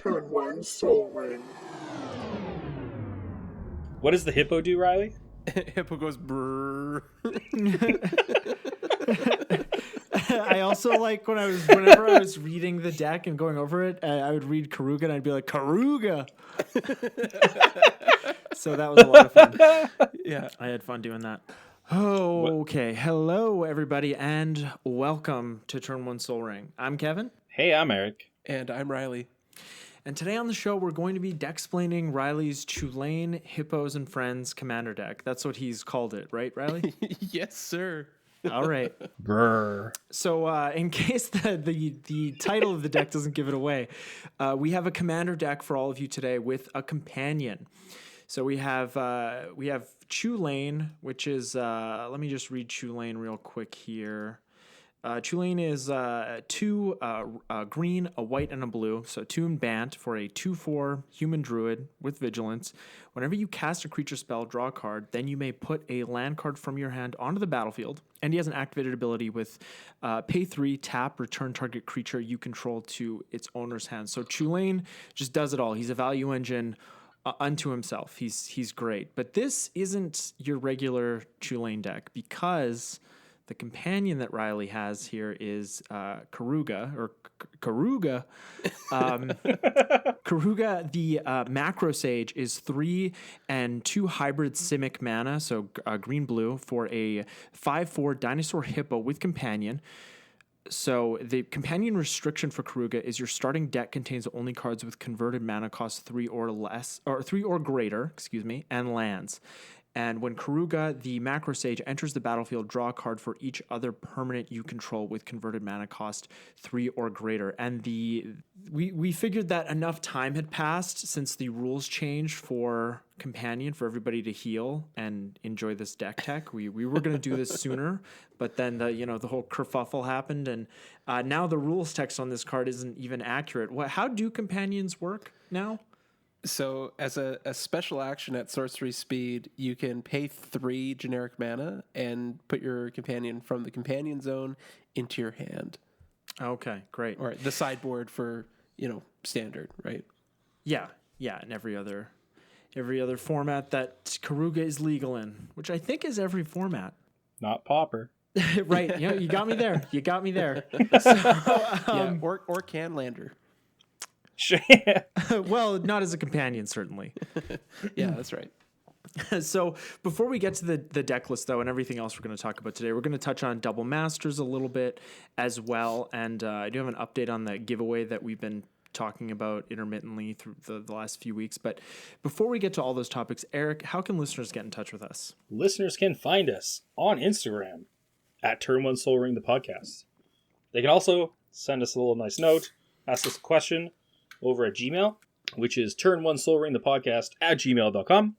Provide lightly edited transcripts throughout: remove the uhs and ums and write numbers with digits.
Turn one soul ring. What does the hippo do, Riley? Hippo goes brrr. I also like whenever I was reading the deck and going over it, I would read Karuga and I'd be like, Karuga. So that was a lot of fun. Yeah. I had fun doing that. Oh, okay. Hello, everybody, and welcome to Turn One Soul Ring. I'm Kevin. Hey, I'm Eric. And I'm Riley. And today on the show, we're going to be dexplaining Riley's Chulane, Hippos, and Friends commander deck. That's what he's called it, right, Riley? Yes, sir. All right. Brr. So in case the title of the deck doesn't give it away, we have a commander deck for all of you today with a companion. So we have Chulane, which is let me just read Chulane real quick here. Chulane is two green, a white, and a blue. So 2 in Bant for a 2/4 human druid with vigilance. Whenever you cast a creature spell, draw a card, then you may put a land card from your hand onto the battlefield. And he has an activated ability with pay 3, tap, return target creature you control to its owner's hand. So Chulane just does it all. He's a value engine unto himself. He's great. But this isn't your regular Chulane deck because the companion that Riley has here is Karuga. Karuga, the macro sage, is 3 and 2 hybrid simic mana, so green-blue, for a 5/4 dinosaur hippo with companion. So the companion restriction for Karuga is your starting deck contains only cards with converted mana cost 3 or less, or 3 or greater, and lands. And when Karuga, the macro sage, enters the battlefield, draw a card for each other permanent you control with converted mana cost 3 or greater. And we figured that enough time had passed since the rules changed for companion for everybody to heal and enjoy this deck tech. We were going to do this sooner, but then the whole kerfuffle happened, and now the rules text on this card isn't even accurate. How do companions work now? So as a special action at sorcery speed, you can pay 3 generic mana and put your companion from the companion zone into your hand. Okay, great. Or the sideboard for, standard, right? Yeah, and every other format that Karuga is legal in, which I think is every format. Not Pauper. Right, you got me there. So, or Canlander. Well, not as a companion, certainly. Yeah, that's right. So before we get to the deck list, though, and everything else we're going to talk about today, we're going to touch on double masters a little bit as well. And I do have an update on the giveaway that we've been talking about intermittently through the last few weeks. But before we get to all those topics, Eric, how can listeners get in touch with us? Listeners can find us on Instagram at Turn One Soul Ring the podcast. They can also send us a little nice note, ask us a question over at Gmail, which is turn1soulring-the-podcast@gmail.com.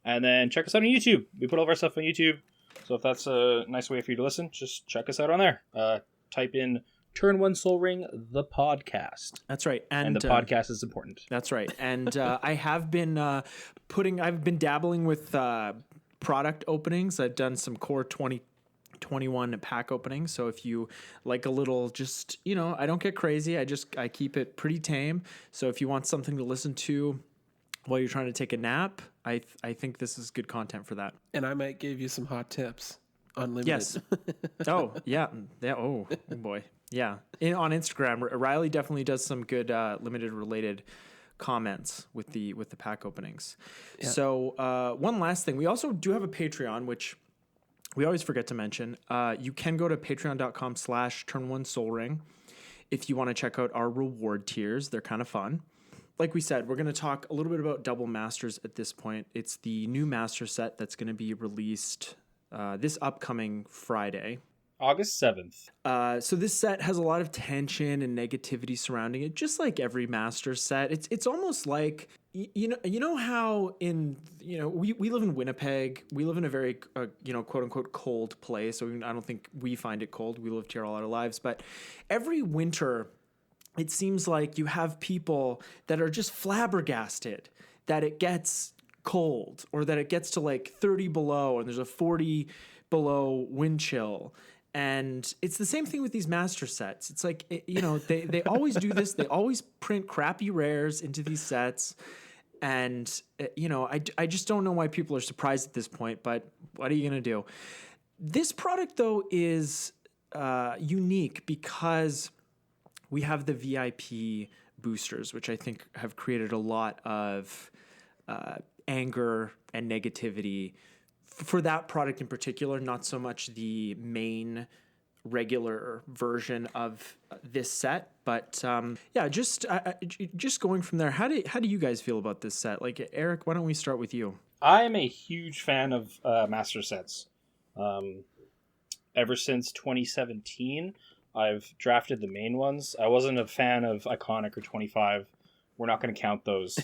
And then check us out on YouTube. We put all of our stuff on YouTube. So if that's a nice way for you to listen, just check us out on there. Type in Turn One Soul Ring the podcast. That's right. And the podcast is important. That's right. And I have been I've been dabbling with product openings. I've done some core 2021 pack openings. So if you like a little, just, I don't get crazy. I keep it pretty tame. So if you want something to listen to while you're trying to take a nap, I think this is good content for that. And I might give you some hot tips. Unlimited. Yes. Oh, yeah. Oh boy. Yeah. On Instagram, Riley definitely does some good limited related comments with the pack openings. Yeah. So one last thing. We also do have a Patreon, which we always forget to mention. You can go to patreon.com/turn1soulring if you want to check out our reward tiers. They're kind of fun. Like we said, we're going to talk a little bit about Double Masters at this point. It's the new Master set that's going to be released this upcoming Friday. August 7th. So this set has a lot of tension and negativity surrounding it, just like every Master set. It's almost like, you know how we live in Winnipeg. We live in a very, quote unquote cold place. So I don't think we find it cold. We lived here all our lives. But every winter, it seems like you have people that are just flabbergasted that it gets cold or that it gets to like 30 below and there's a 40 below wind chill. And it's the same thing with these master sets. It's like, they always do this. They always print crappy rares into these sets. And, I just don't know why people are surprised at this point, but what are you going to do? This product, though, is unique because we have the VIP boosters, which I think have created a lot of anger and negativity for that product in particular, not so much the main regular version of this set, but just going from there. How do you guys feel about this set? Like, Eric, why don't we start with you? I am a huge fan of master sets. Ever since 2017, I've drafted the main ones. I wasn't a fan of Iconic or 25. We're not going to count those.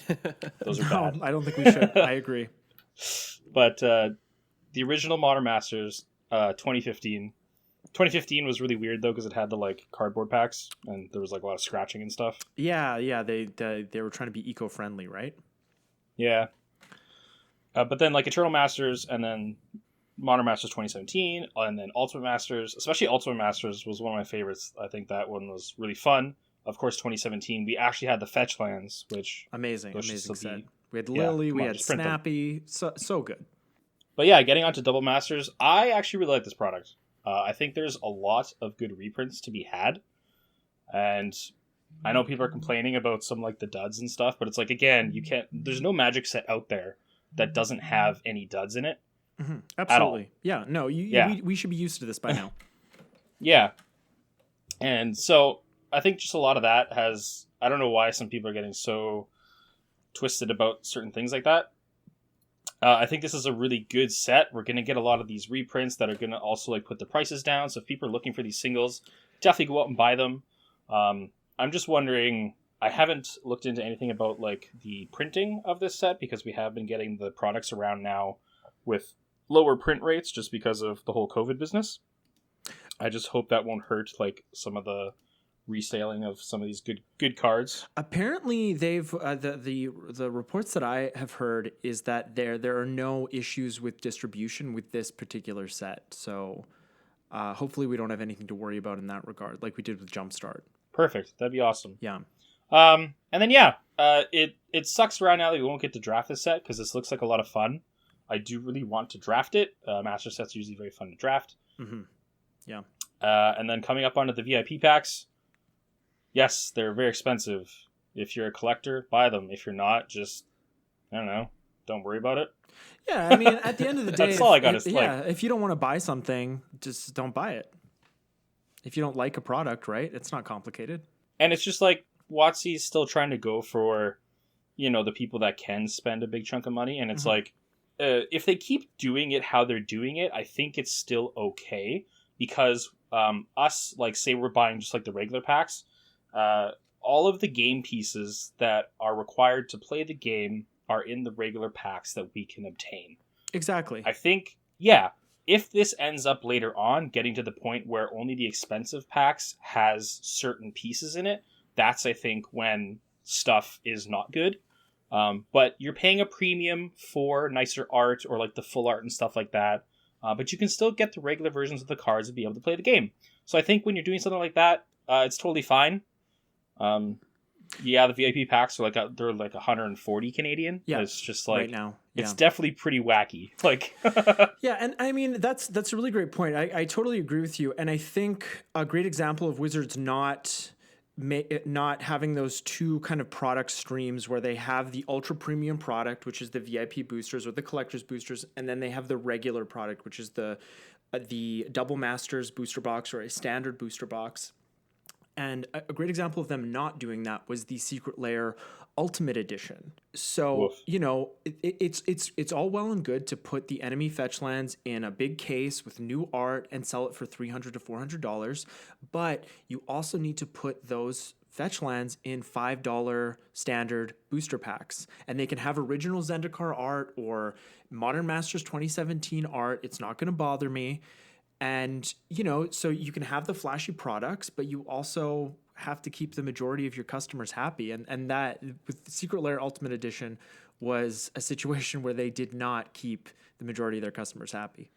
Those are bad. I don't think we should. I agree. But the original Modern Masters, 2015. 2015 was really weird though because it had the like cardboard packs and there was like a lot of scratching and stuff. Yeah. They were trying to be eco-friendly, right? Yeah. But then like Eternal Masters and then Modern Masters 2017 and then Ultimate Masters, especially Ultimate Masters was one of my favorites. I think that one was really fun. Of course, 2017 we actually had the fetch lands, which amazing set. We had Lily, we had Snappy, so good. But yeah, getting onto Double Masters, I actually really like this product. I think there's a lot of good reprints to be had, and I know people are complaining about some like the duds and stuff, but it's like, again, you can't. There's no Magic set out there that doesn't have any duds in it. Mm-hmm. Absolutely, yeah. No, we should be used to this by now. Yeah, and so I think just a lot of that has. I don't know why some people are getting so twisted about certain things like that. I think this is a really good set. We're going to get a lot of these reprints that are going to also like put the prices down. So if people are looking for these singles, definitely go out and buy them. I'm just wondering, I haven't looked into anything about like the printing of this set because we have been getting the products around now with lower print rates just because of the whole COVID business. I just hope that won't hurt like some of the reselling of some of these good cards. Apparently, they've the reports that I have heard is that there are no issues with distribution with this particular set. So hopefully, we don't have anything to worry about in that regard, like we did with Jumpstart. Perfect. That'd be awesome. Yeah. And then it sucks right now that we won't get to draft this set because this looks like a lot of fun. I do really want to draft it. Master sets are usually very fun to draft. Mm-hmm. Yeah. And then coming up onto the VIP packs. Yes, they're very expensive. If you're a collector, buy them. If you're not, just, I don't know, don't worry about it. Yeah, I mean, at the end of the day, that's all I got to say. Yeah, if you don't want to buy something, just don't buy it. If you don't like a product, right? It's not complicated. And it's just like, WotC's still trying to go for, the people that can spend a big chunk of money. And it's like, if they keep doing it how they're doing it, I think it's still okay. Because us, like, say we're buying just like the regular packs, all of the game pieces that are required to play the game are in the regular packs that we can obtain. Exactly. I think, if this ends up later on getting to the point where only the expensive packs has certain pieces in it, that's, I think, when stuff is not good. But you're paying a premium for nicer art or like the full art and stuff like that. But you can still get the regular versions of the cards and be able to play the game. So I think when you're doing something like that, it's totally fine. The VIP packs are they're like 140 Canadian. Yeah, it's just like right now. Yeah. It's definitely pretty wacky. Like, yeah, and I mean that's a really great point. I totally agree with you, and I think a great example of Wizards not having those two kind of product streams where they have the ultra premium product, which is the VIP boosters or the collector's boosters, and then they have the regular product, which is the Double Masters booster box or a standard booster box. And a great example of them not doing that was the Secret Lair Ultimate Edition. So, it's all well and good to put the enemy fetch lands in a big case with new art and sell it for $300 to $400, but you also need to put those fetch lands in $5 standard booster packs. And they can have original Zendikar art or Modern Masters 2017 art. It's not going to bother me. And, so you can have the flashy products, but you also have to keep the majority of your customers happy. And that, with the Secret Lair Ultimate Edition, was a situation where they did not keep the majority of their customers happy.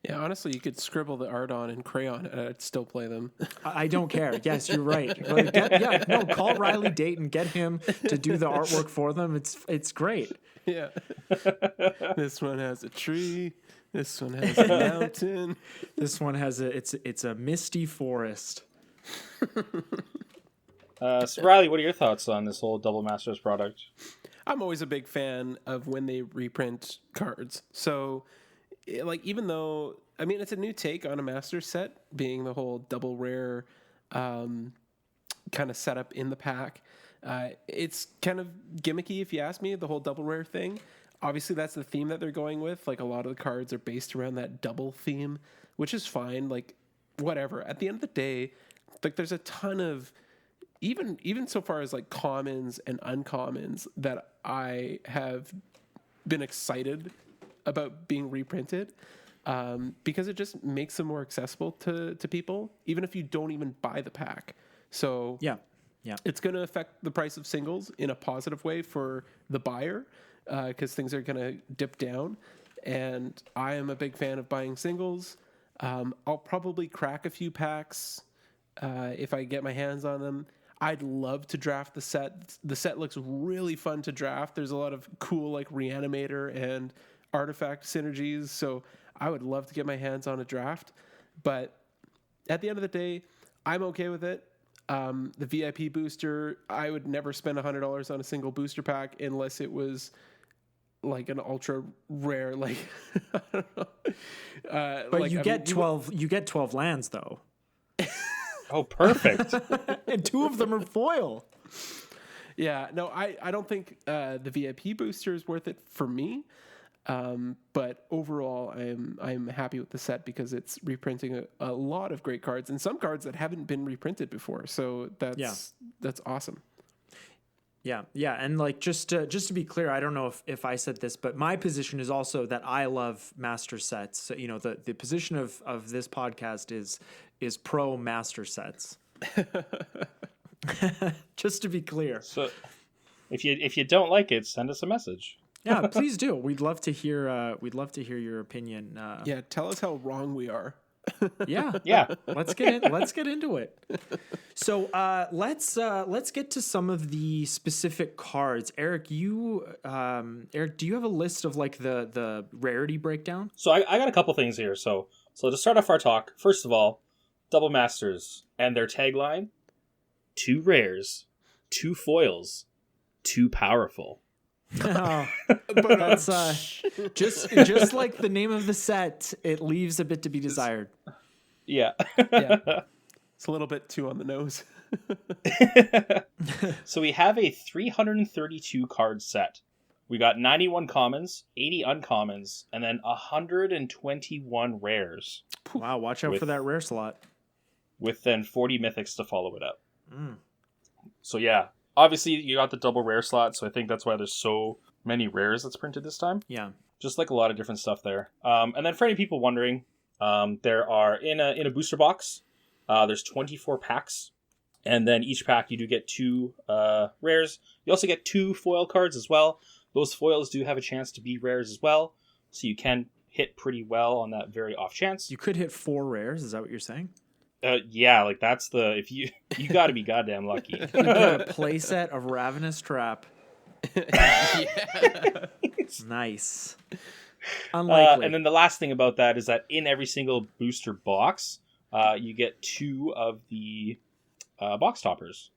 Yeah, honestly, you could scribble the art on in crayon and I'd still play them. I don't care. Yes, you're right. Like, call Riley Dayton, get him to do the artwork for them. It's great. Yeah. This one has a tree. This one has a mountain. This one has it's a misty forest. So Riley, what are your thoughts on this whole Double Masters product? I'm always a big fan of when they reprint cards. So, like, even though, I mean, it's a new take on a master set, being the whole double rare kind of setup in the pack. It's kind of gimmicky, if you ask me, the whole double rare thing. Obviously, that's the theme that they're going with. Like, a lot of the cards are based around that double theme, which is fine. Like, whatever. At the end of the day, like, there's a ton of even so far as like commons and uncommons that I have been excited about being reprinted, because it just makes them more accessible to people, even if you don't even buy the pack. So Yeah. it's going to affect the price of singles in a positive way for the buyer, because things are going to dip down. And I am a big fan of buying singles. I'll probably crack a few packs if I get my hands on them. I'd love to draft the set. The set looks really fun to draft. There's a lot of cool like reanimator and artifact synergies. So I would love to get my hands on a draft. But at the end of the day, I'm okay with it. The VIP booster, I would never spend $100 on a single booster pack unless it was like an ultra rare, like I don't know. But you get 12 lands though. Oh, perfect. And 2 of them are foil. Yeah, no, I don't think the VIP booster is worth it for me. But overall, I'm happy with the set because it's reprinting a lot of great cards and some cards that haven't been reprinted before. So that's awesome. Yeah, and like just to be clear, I don't know if I said this, but my position is also that I love master sets. So, you know, the position of this podcast is pro master sets. Just to be clear. So if you don't like it, send us a message. Yeah, please do. We'd love to hear your opinion. Yeah, tell us how wrong we are. Yeah. Let's get into it. So let's get to some of the specific cards. Eric, do you have a list of like the rarity breakdown? So I got a couple things here. So to start off our talk, first of all, Double Masters and their tagline: 2 rares, 2 foils, 2 powerful. Oh, that's just like the name of the set. It leaves a bit to be desired. Yeah. It's a little bit too on the nose. So we have a 332 card set. We got 91 commons, 80 uncommons, and then 121 rares. Wow, watch out for that rare slot. With then 40 mythics to follow it up. Mm. So yeah, obviously you got the double rare slot, so I think that's why there's so many rares that's printed this time. Yeah. Just like a lot of different stuff there. And then for any people wondering, there are in a booster box, there's 24 packs. And then each pack you do get 2 rares. You also get 2 foil cards as well. Those foils do have a chance to be rares as well. So you can hit pretty well on that very off chance. You could hit 4 rares, is that what you're saying? Yeah, like that's if you got to be goddamn lucky. You get a playset of Ravenous Trap. Yeah. Nice. Unlikely. And then the last thing about that is that in every single booster box, you get 2 of the box toppers.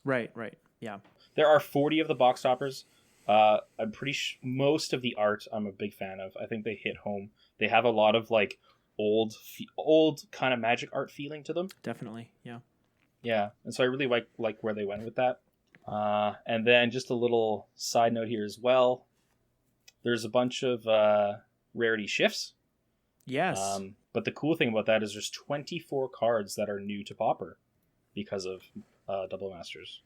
Right. Yeah. There are 40 of the box toppers. I'm pretty most of the art I'm a big fan of. I think they hit home. They have a lot of like old kind of Magic art feeling to them. Definitely. Yeah, and so I really like where they went with that. And then just a little side note here as well. There's a bunch of rarity shifts. Yes. But the cool thing about that is there's 24 cards that are new to Pauper because of Double Masters.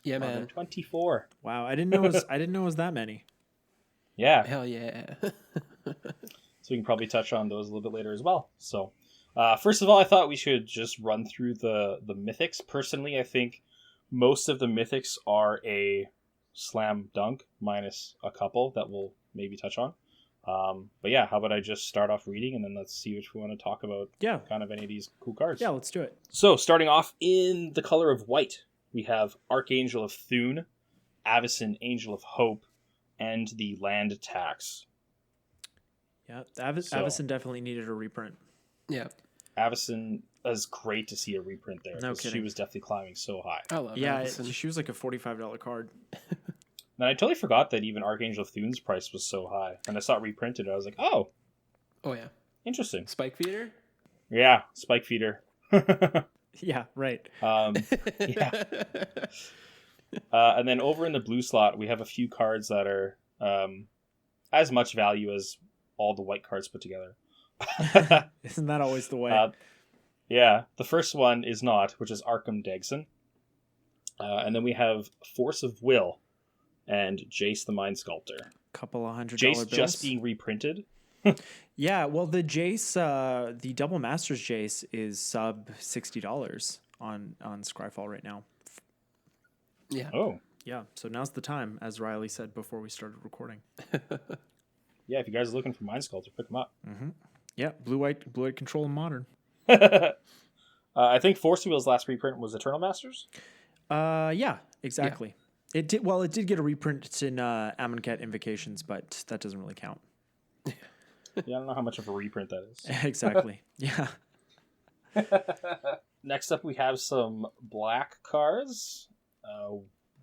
Yeah, man. 24. Wow, I didn't know it was that many. Yeah. Hell yeah. So we can probably touch on those a little bit later as well. So, first of all, I thought we should just run through the mythics. Personally, I think most of the mythics are a slam dunk, minus a couple that we'll maybe touch on. But yeah, how about I just start off reading, and then let's see which we want to talk about. Yeah. Kind of any of these cool cards. Yeah, let's do it. So, starting off in the color of white, we have Archangel of Thune, Avacyn, Angel of Hope, and the Land Tax. Yeah, Avacyn definitely needed a reprint. Yeah. Avacyn is great to see a reprint there. No 'cause kidding. She was definitely climbing so high. I love Avacyn. She was like a $45 card. And I totally forgot that even Archangel of Thune's price was so high. And I saw it reprinted, I was like, oh, yeah. interesting. Spike feeder? Yeah, Spike Feeder. Yeah, right. Yeah. And then over in the blue slot, we have a few cards that are as much value as all the white cards put together. Isn't that always the way? Yeah, the first one is not, which is Arkham Degson. And then we have Force of Will and Jace the Mind Sculptor. Couple of $100 Jace bills. just being reprinted. Yeah, well, the Jace, the Double Masters Jace is sub $60 on Scryfall right now. Yeah. Oh. Yeah, so now's the time, as Riley said before we started recording. Yeah, if you guys are looking for Mind Sculptor, pick them up. Mm-hmm. Yeah, blue-white control in Modern. I think Force of Will's last reprint was Eternal Masters. Yeah, exactly. Yeah. It did get a reprint in Amonkhet Invocations, but that doesn't really count. Yeah, I don't know how much of a reprint that is. Exactly. Yeah. Next up, we have some black cards.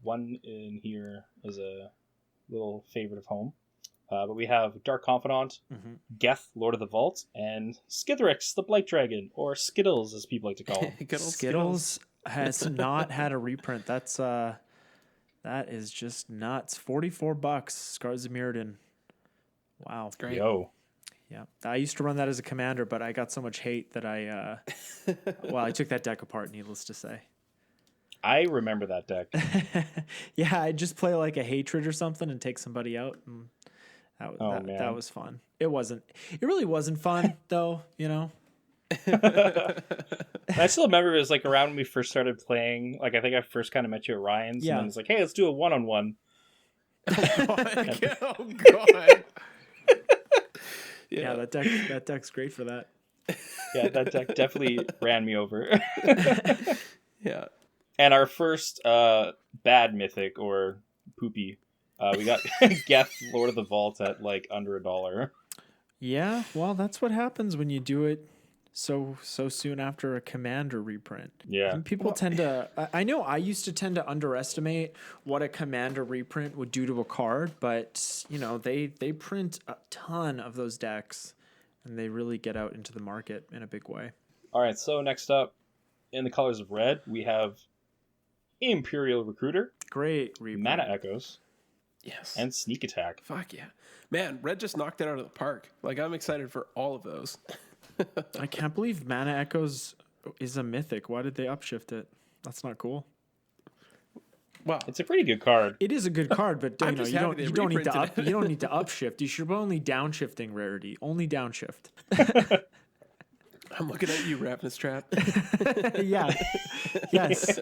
One in here is a little favorite of home. But we have Dark Confidant, Geth, Lord of the Vault, and Skithrix, the Blight Dragon, or Skittles, as people like to call him. Skittles has not had a reprint. That is just nuts. $44. Scars of Mirrodin. Wow. Great. Yo. Yeah. I used to run that as a commander, but I got so much hate that I took that deck apart, needless to say. I remember that deck. Yeah, I'd just play like a hatred or something and take somebody out. And that was fun. It really wasn't fun, though, you know? I still remember it was like around when we first started playing. Like, I think I first kind of met you at Ryan's. Yeah. And then it's like, hey, let's do a one-on-one. Oh, God. Yeah, that deck's great for that. Yeah, that deck definitely ran me over. Yeah. And our first bad mythic or poopy, we got Geth, Lord of the Vault at like under $1. Yeah, well, that's what happens when you do it so soon after a commander reprint. Yeah. And people tend to... I know I used to tend to underestimate what a commander reprint would do to a card, but, you know, they print a ton of those decks, and they really get out into the market in a big way. All right, so next up, in the colors of red, we have Imperial Recruiter. Great reprint. Mana Echoes. Yes. And Sneak Attack. Fuck yeah. Man, red just knocked it out of the park. Like, I'm excited for all of those. I can't believe Mana Echoes is a mythic. Why did they upshift it? That's not cool. Wow. It's a pretty good card. It is a good card, but you don't need to upshift. You should only downshifting rarity. Only downshift. I'm looking at you, Ravenous Trap. Yeah. Yes.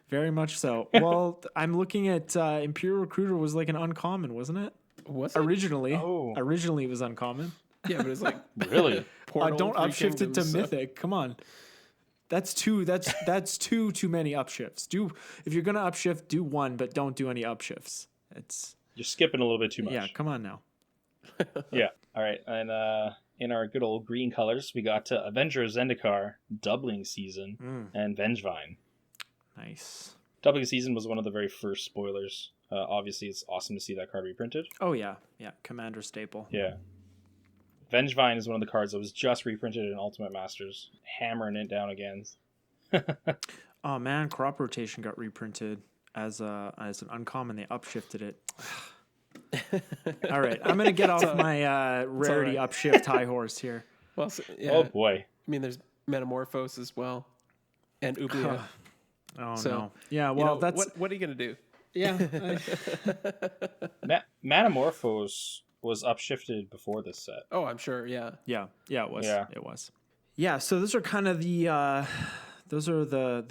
Very much so. Well, I'm looking at Imperial Recruiter was like an uncommon, wasn't it? Was it? Originally. Oh. Originally it was uncommon. Yeah, but it's like Really? Three Don't upshift it to Kingdoms, mythic. Come on. That's too many upshifts. If you're gonna upshift, do one, but don't do any upshifts. You're skipping a little bit too much. Yeah, come on now. Yeah. All right. And in our good old green colors, we got Avenger of Zendikar, Doubling Season, and Vengevine. Nice. Doubling Season was one of the very first spoilers. Obviously, it's awesome to see that card reprinted. Oh yeah, Commander staple. Yeah. Vengevine is one of the cards that was just reprinted in Ultimate Masters, hammering it down again. Oh man, Crop Rotation got reprinted as an uncommon. They upshifted it. All right, I'm gonna get off my rarity upshift high horse here. Well, yeah. Oh boy. I mean, there's Metamorphose as well, and Ublia. No. Yeah. Well, that's what are you gonna do? Yeah. Metamorphose was upshifted before this set. Oh, I'm sure. Yeah. Yeah. It was. Yeah. It was. Yeah. So those are kind of the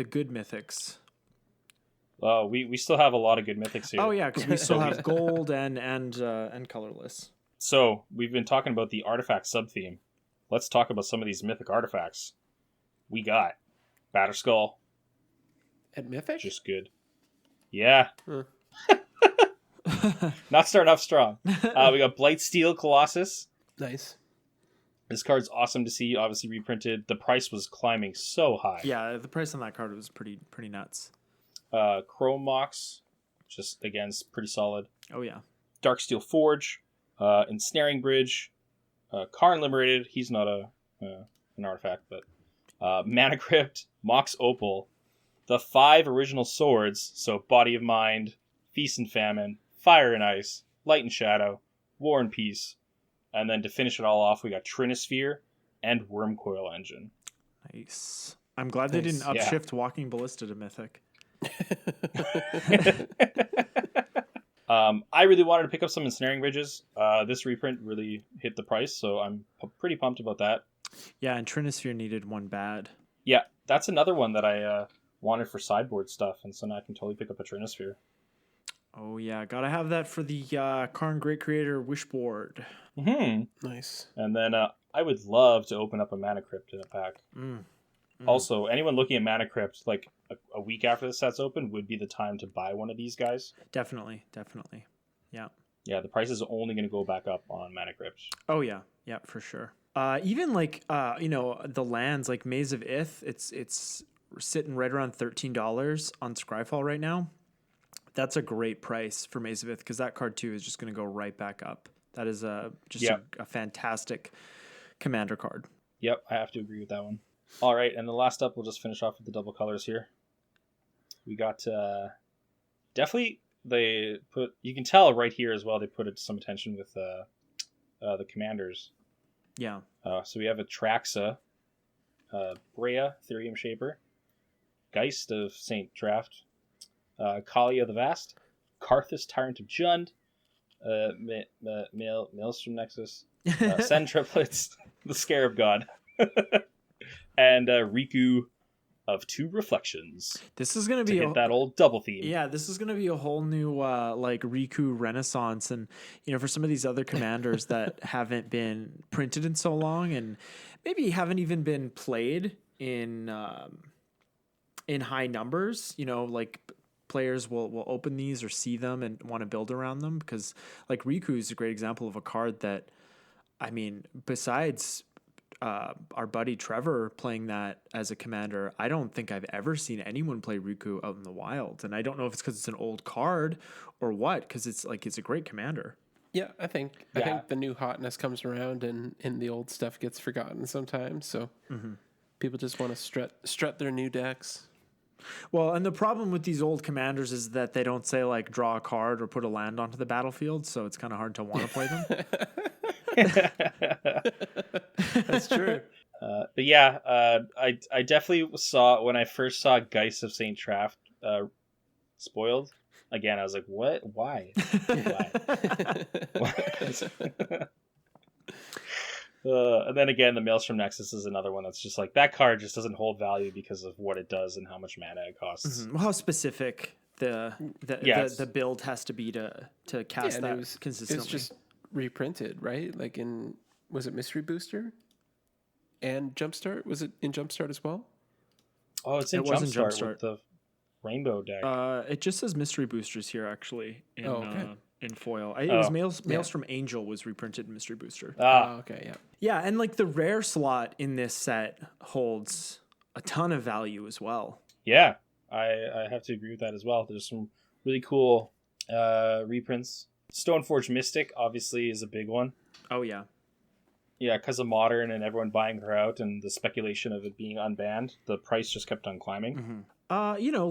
good mythics. Well, we still have a lot of good mythics here. Oh yeah, because we still have gold and colorless. So we've been talking about the artifact sub-theme. Let's talk about some of these mythic artifacts. We got Batterskull. At Mythic? Just good. Yeah. Huh. Not starting off strong. We got Blightsteel Colossus. Nice. This card's awesome to see, obviously reprinted. The price was climbing so high. Yeah, the price on that card was pretty nuts. Chrome Mox, just again, pretty solid. Oh yeah. Darksteel Forge, Ensnaring Bridge, Karn Liberated. He's not an artifact, but Mana Crypt, Mox Opal, the 5 original swords. So Body of Mind, Feast and Famine, Fire and Ice, Light and Shadow, War and Peace, and then to finish it all off, we got Trinisphere and Wormcoil Engine. Nice. I'm glad they didn't upshift Walking Ballista to Mythic. I really wanted to pick up some Ensnaring Bridges. This reprint really hit the price, so I'm pretty pumped about that. Yeah, and Trinisphere needed one bad. Yeah, that's another one that I wanted for sideboard stuff, and so now I can totally pick up a Trinisphere. Oh yeah, gotta have that for the Karn Great Creator Wishboard. Mm-hmm. Nice. And then I would love to open up a Mana Crypt in a pack. Also, anyone looking at Mana Crypt, like a week after the set's open, would be the time to buy one of these guys. Definitely. Yeah. Yeah, the price is only going to go back up on Mana Crypt. Oh yeah, for sure. Even like the lands like Maze of Ith, it's sitting right around $13 on Scryfall right now. That's a great price for Maze of Ith because that card too is just going to go right back up. That is a fantastic commander card. Yep, I have to agree with that one. All right, and the last up, we'll just finish off with the double colors here. We got definitely they put. You can tell right here as well. They put some attention with the commanders. Yeah. So we have a Traxa, Brea, Therium Shaper, Geist of Saint Draft, Kalia the Vast, Karthus Tyrant of Jund, Maelstrom Nexus, Sen Triplets, the Scarab God, and Riku of Two Reflections. This is going to be that old double theme. Yeah, this is going to be a whole new like Riku renaissance, and for some of these other commanders that haven't been printed in so long, and maybe haven't even been played in high numbers. Like players will open these or see them and want to build around them because like Riku is a great example of a card that, I mean, besides our buddy Trevor playing that as a commander, I don't think I've ever seen anyone play Riku out in the wild. And I don't know if it's because it's an old card or what, because it's a great commander. Yeah, I think the new hotness comes around and the old stuff gets forgotten sometimes. So people just want to strut their new decks. Well, and the problem with these old commanders is that they don't say like draw a card or put a land onto the battlefield, so it's kind of hard to want to play them. That's true. But yeah, I definitely saw when I first saw Geist of Saint Draft spoiled. Again, I was like, what? Why? And then again, the Maelstrom Nexus is another one that's just like that card just doesn't hold value because of what it does and how much mana it costs. Mm-hmm. Well, how specific the build has to be to cast that consistently. It's just reprinted, right? Like was it Mystery Booster and Jumpstart? Was it in Jumpstart as well? Oh, it's in Jumpstart with the rainbow deck. It just says Mystery Boosters here, actually. In foil. It was Maelstrom Angel was reprinted in Mystery Booster. Okay, yeah. Yeah, and like the rare slot in this set holds a ton of value as well. Yeah, I have to agree with that as well. There's some really cool reprints. Stoneforge Mystic obviously is a big one. Oh, yeah. Yeah, because of Modern and everyone buying her out and the speculation of it being unbanned, the price just kept on climbing. Mm-hmm.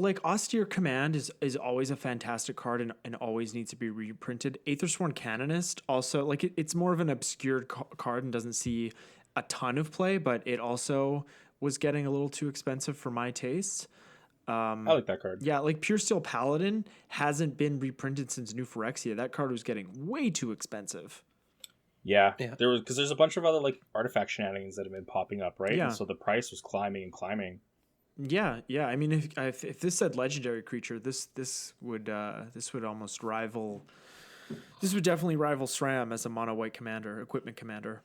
Like Austere Command is always a fantastic card and always needs to be reprinted. Aethersworn Canonist also, like it's more of an obscure card and doesn't see a ton of play, but it also was getting a little too expensive for my taste. I like that card. Yeah, like Pure Steel Paladin hasn't been reprinted since New Phyrexia. That card was getting way too expensive. Yeah. There's a bunch of other like artifact shenanigans that have been popping up, right? Yeah. And so the price was climbing and climbing. Yeah. I mean, if this said legendary creature, this would almost rival This would definitely rival SRAM as a mono white commander, equipment commander.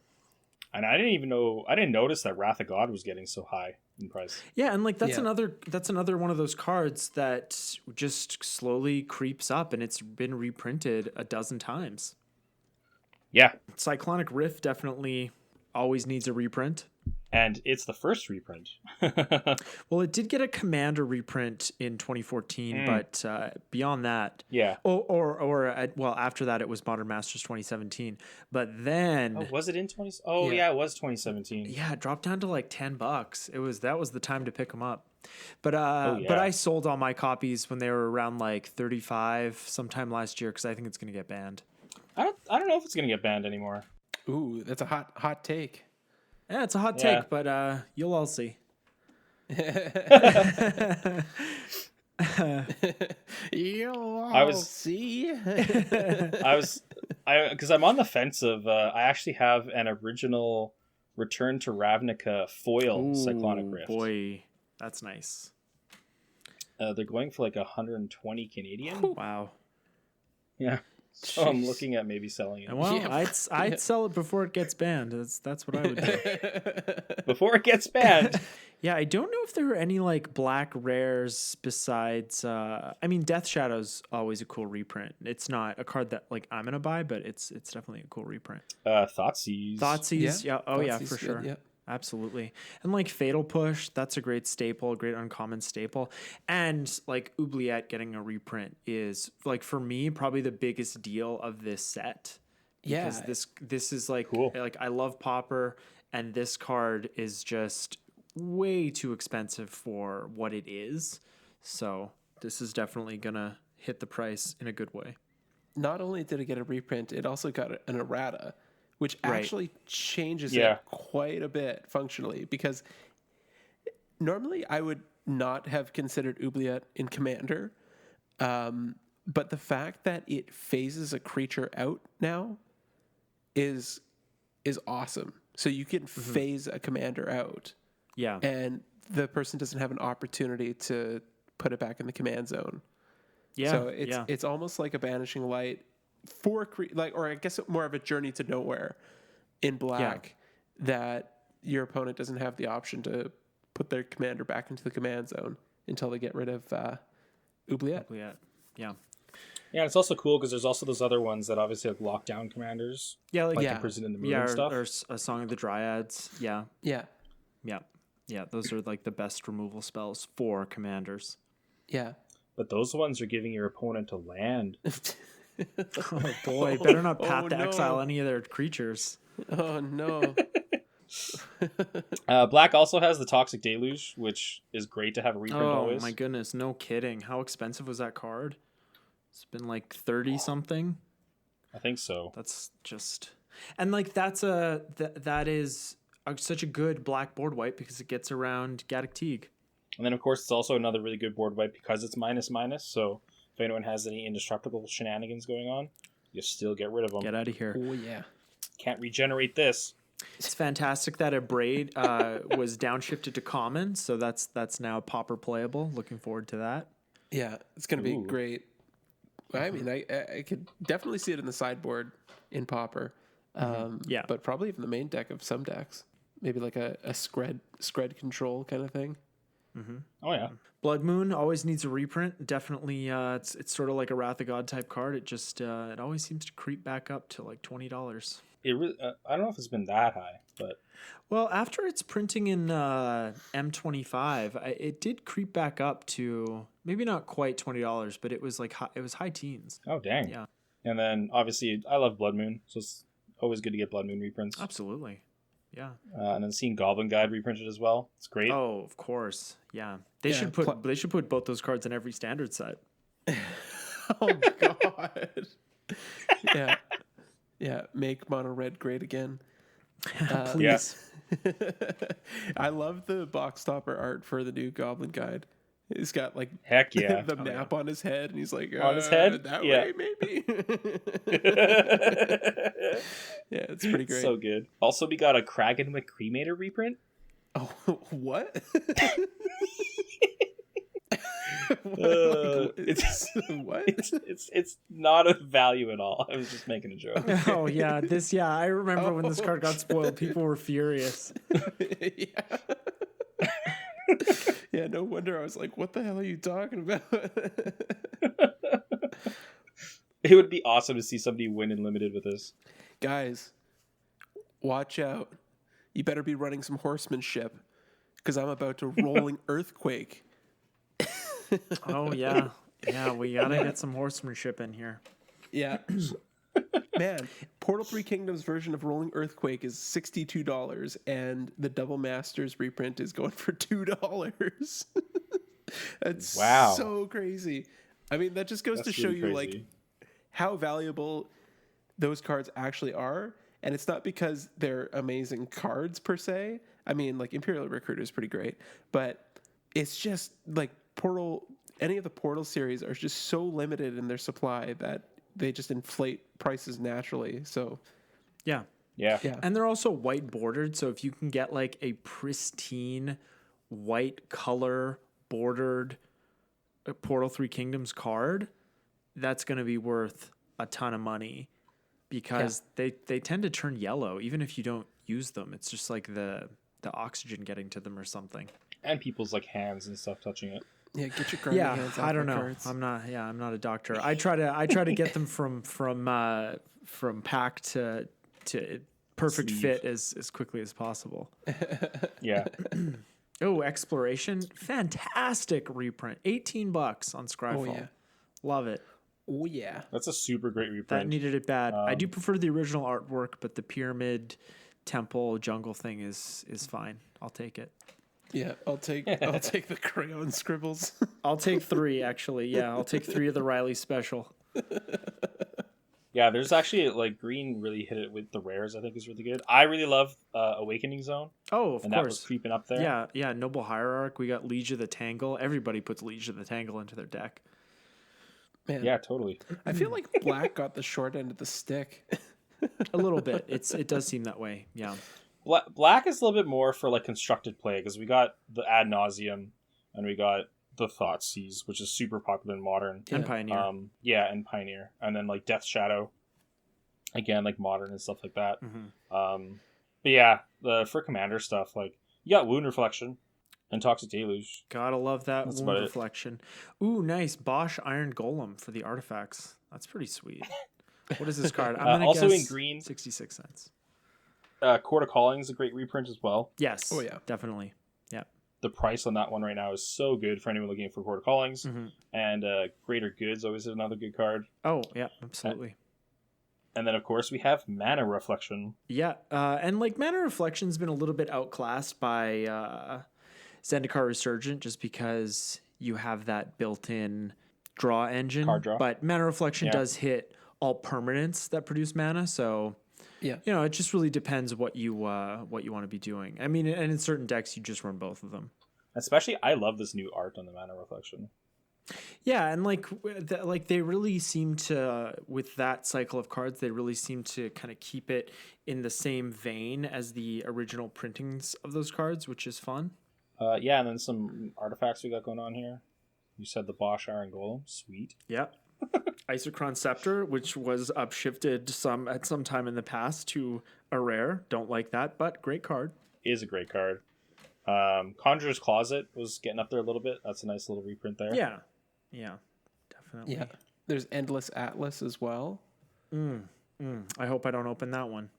And I didn't notice that Wrath of God was getting so high in price. Yeah, and like that's Yeah. another one of those cards that just slowly creeps up, and it's been reprinted a dozen times. Yeah, Cyclonic Rift definitely always needs a reprint. and it's the first reprint. Well, it did get a commander reprint in 2014, but beyond that, Yeah. well, after that, it was Modern Masters 2017. But then, Oh, was it in 20? Oh, yeah, it was 2017. yeah, it dropped down to like $10. That was the time to pick them up. But yeah. but I sold all my copies when they were around like 35 sometime last year because I think it's gonna get banned. I don't know if it's gonna get banned anymore. Ooh, that's a hot take. Yeah, it's a hot Yeah. take, but you'll all see. You'll see. Because I'm on the fence of I actually have an original Return to Ravnica foil Cyclonic Rift. Boy, that's nice. They're going for like 120 Canadian. Wow. Yeah. So I'm Jeez. looking at maybe selling it. And well, Yeah. I'd sell it before it gets banned. That's what I would do. Before it gets banned. Yeah, I don't know if there are any like black rares besides. I mean, Death Shadow's always a cool reprint. It's not a card that like I'm gonna buy, but it's definitely a cool reprint. Thoughtseize. Thoughtseize, yeah. Oh yeah, Thoughtseiz's for sure. good, yeah. Absolutely. And like Fatal Push, that's a great staple, a great uncommon staple. And like Oubliette getting a reprint is like for me probably the biggest deal of this set. Yeah. Because this is like Cool. like I love Pauper, and this card is just way too expensive for what it is. So this is definitely gonna hit the price in a good way. Not only did it get a reprint, it also got an errata, which Right. actually changes Yeah. it quite a bit functionally. Because normally I would not have considered Oubliette in Commander, but the fact that it phases a creature out now is awesome. So you can phase a commander out, Yeah. and the person doesn't have an opportunity to put it back in the command zone. Yeah. So it's yeah. it's almost like a banishing light for or I guess more of a journey to nowhere in black that your opponent doesn't have the option to put their commander back into the command zone until they get rid of Oubliette. Yeah. Yeah, it's also cool because there's also those other ones that obviously have lockdown commanders. Yeah, like Yeah. Prison in the Moon yeah, and stuff. or a Song of the Dryads. Yeah. Yeah, Yeah, those are like the best removal spells for commanders. yeah. But those ones are giving your opponent a land. Oh boy, better not pat Oh, to no. exile any of their creatures. Oh no. Black also has the Toxic Deluge, which is great to have a reprint Oh always. my goodness, no kidding. How expensive was that card? It's been like 30 something. I think so. That's just, and like that is such a good black board wipe because it gets around Gaddock Teague. And then, of course, it's also another really good board wipe because it's -/. So if anyone has any indestructible shenanigans going on, you still get rid of them. Get out of here. Oh yeah. Can't regenerate this. It's fantastic that a braid was downshifted to common, so that's now Pauper playable. Looking forward to that. Yeah, it's gonna be Ooh. great. I mean, I could definitely see it in the sideboard in Pauper. Yeah. But probably even the main deck of some decks. Maybe like a scred control kind of thing. Oh, yeah. Blood Moon always needs a reprint. Definitely, it's sort of like a Wrath of God type card. It just it always seems to creep back up to like $20. It really, I don't know if it's been that high, but Well, after its printing in M25, it did creep back up to maybe not quite $20, but it was like it was high teens. oh, dang. Yeah. And then, obviously, I love Blood Moon, so it's always good to get Blood Moon reprints. Absolutely. Yeah. And then seeing Goblin Guide reprinted as well. It's great. Oh, of course. Yeah. They Yeah, should put both those cards in every standard set. Oh god. Yeah. Yeah. Make mono red great again. Please. I love the box topper art for the new Goblin Guide. He's got like Heck yeah. the map on his head, and he's like On his head? that Yeah. way maybe. Yeah, it's pretty great. So good. Also, we got a Kragenwick Cremator reprint. Oh, what? What? It's not of value at all. I was just making a joke. Oh yeah, I remember when this card got spoiled, people were furious. Yeah. Yeah, no wonder I was like, what the hell are you talking about? It would be awesome to see somebody win in limited with this. Guys, watch out. You better be running some horsemanship because I'm about to rolling earthquake. Oh yeah. Yeah, we gotta get some horsemanship in here. Yeah. Man, Portal 3 Kingdoms version of Rolling Earthquake is $62 and the Double Masters reprint is going for $2. That's wow. So crazy. I mean, that just goes to show you like how valuable those cards actually are. And it's not because they're amazing cards per se. I mean, like Imperial Recruiter is pretty great, but it's just like any of the Portal series are just so limited in their supply that they just inflate prices naturally. So yeah. And they're also white bordered, so if you can get like a pristine white color bordered Portal 3 Kingdoms card, that's going to be worth a ton of money because they tend to turn yellow even if you don't use them. It's just like the oxygen getting to them or something. And people's like hands and stuff touching it. Yeah, get your grimy hands off I don't know. Cards. I'm not a doctor. I try to get them from pack to perfect Sleeve. fit as quickly as possible. Yeah. Oh, Exploration, fantastic reprint. $18 on Scryfall. Oh yeah. Love it. Oh yeah. That's a super great reprint. That needed it bad. I do prefer the original artwork, but the pyramid temple jungle thing is fine. I'll take it. Yeah, I'll take the crayon scribbles. I'll take 3 actually. Yeah, I'll take 3 of the Riley special. Yeah, there's actually like green really hit it with the rares. I think is really good. I really love Awakening Zone. Oh, of and course. That was creeping up there. Yeah. Noble Hierarch. We got Liege of the Tangle. Everybody puts Liege of the Tangle into their deck. Man, yeah, totally. I feel like black got the short end of the stick. A little bit. It does seem that way. Yeah. Black is a little bit more for like constructed play because we got the Ad Nauseum and we got the Thoughtseize, which is super popular in Modern. And Pioneer. And Pioneer. And then like Death Shadow. Again, like Modern and stuff like that. Mm-hmm. But yeah, for Commander stuff, like you got Wound Reflection and Toxic Deluge. Gotta love that. That's Wound Reflection. Ooh, nice. Bosch Iron Golem for the artifacts. That's pretty sweet. What is this card? I'm gonna also guess in green, 66 cents. Court of Calling is a great reprint as well. Yes. Oh yeah, definitely. Yeah. The price on that one right now is so good for anyone looking for Court of Callings. Mm-hmm. And Greater Goods always is another good card. Oh yeah, absolutely. And then of course we have Mana Reflection. Yeah, and like Mana Reflection's been a little bit outclassed by Zendikar Resurgent just because you have that built-in draw engine. Card draw. But Mana Reflection does hit all permanents that produce mana, so yeah, it just really depends what you want to be doing. I mean, and in certain decks you just run both of them. Especially, I love this new art on the Mana Reflection. Yeah, and like they really seem to, with that cycle of cards, they really seem to kind of keep it in the same vein as the original printings of those cards, which is fun. Yeah, and then some artifacts we got going on here. You said the Bosch Iron Golem, sweet. Yeah. Isochron Scepter, which was upshifted at some time in the past to a rare. Don't like that, but great card. Is a great card. Conjurer's Closet was getting up there a little bit. That's a nice little reprint there. Yeah, definitely. Yeah, there's Endless Atlas as well. I hope I don't open that one.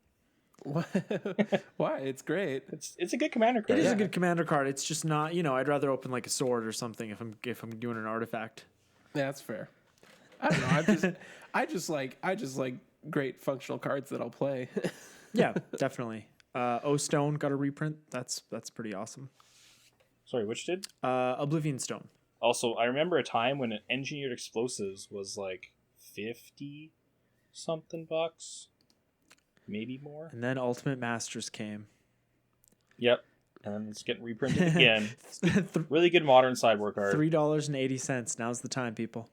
Why? It's great. It's a good commander card. It is a good commander card. It's just not, I'd rather open like a sword or something if I'm doing an artifact. Yeah, that's fair. I don't know. I just like great functional cards that I'll play. Yeah, definitely. O Stone got a reprint. That's pretty awesome. Sorry, which did? Oblivion Stone. Also, I remember a time when engineered explosives was like 50 something bucks, maybe more. And then Ultimate Masters came. Yep. And then it's getting reprinted again. Really good modern sideboard card. $3.80. Now's the time, people.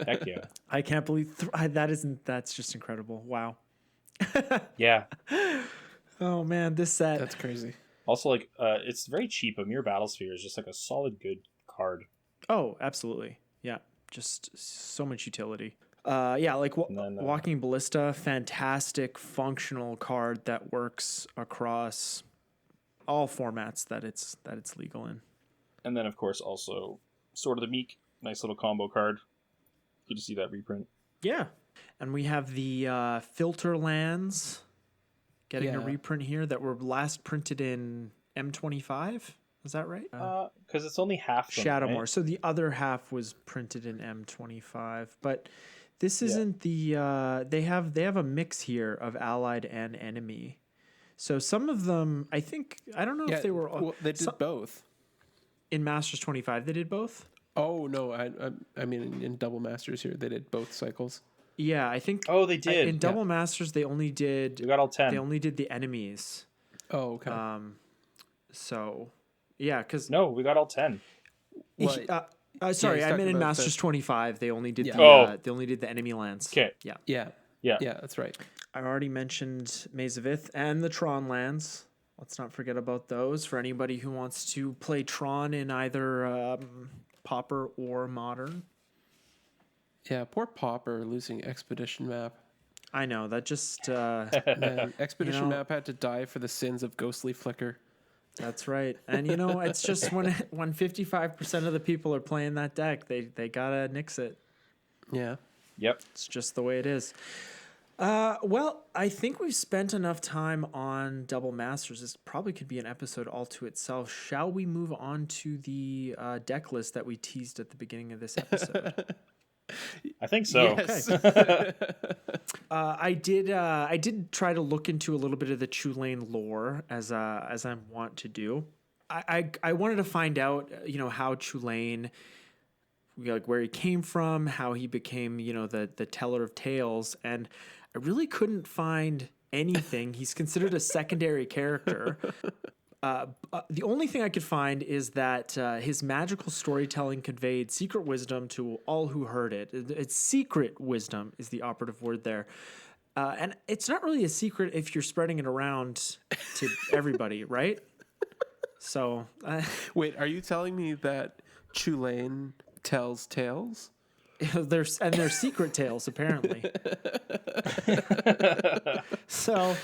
Heck yeah. I can't believe that's just incredible. Wow. Yeah. Oh man, this set. That's crazy. Also, like, it's very cheap. A Mere Battlesphere is just like a solid good card. Oh, absolutely. Yeah, just so much utility. Yeah, like Walking Ballista, fantastic functional card that works across all formats that it's legal in. And then, of course, also Sword of the Meek. Nice little combo card. Good to see that reprint. Yeah. And we have the filter lands getting a reprint here that were last printed in M25. Is that right? Because it's only half them, Shadowmoor. right? So the other half was printed in M25. But this isn't the... they have a mix here of allied and enemy. So some of them, I don't know if they were... Well, they did both. In Masters 25, they did both? Oh, no. I mean, in Double Masters here, they did both cycles. Yeah, I think... Oh, they did. In Double Masters, they only did... We got all 10. They only did the enemies. Oh, okay. So, yeah, because... No, we got all 10. Sorry, I meant in Masters 25, they only did they only did the enemy lands. Okay. Yeah, that's right. I already mentioned Maze of Ith and the Tron lands. Let's not forget about those for anybody who wants to play Tron in either Pauper or Modern. Yeah, poor Pauper losing Expedition Map. I know, that just... Man, Expedition Map had to die for the sins of Ghostly Flicker. That's right. And, it's just when 55% of the people are playing that deck, they gotta nix it. Yeah. Yep. It's just the way it is. Well, I think we've spent enough time on Double Masters. This probably could be an episode all to itself. Shall we move on to the deck list that we teased at the beginning of this episode? I think so. Yes. Okay. I did try to look into a little bit of the Chulane lore as I want to do. I wanted to find out, how Chulane, like where he came from, how he became, the teller of tales, and I really couldn't find anything. He's considered a secondary character. The only thing I could find is that his magical storytelling conveyed secret wisdom to all who heard it. It's secret wisdom is the operative word there. And it's not really a secret if you're spreading it around to everybody, right? So... Wait, are you telling me that Chulane tells tales? They're secret tales, apparently. So,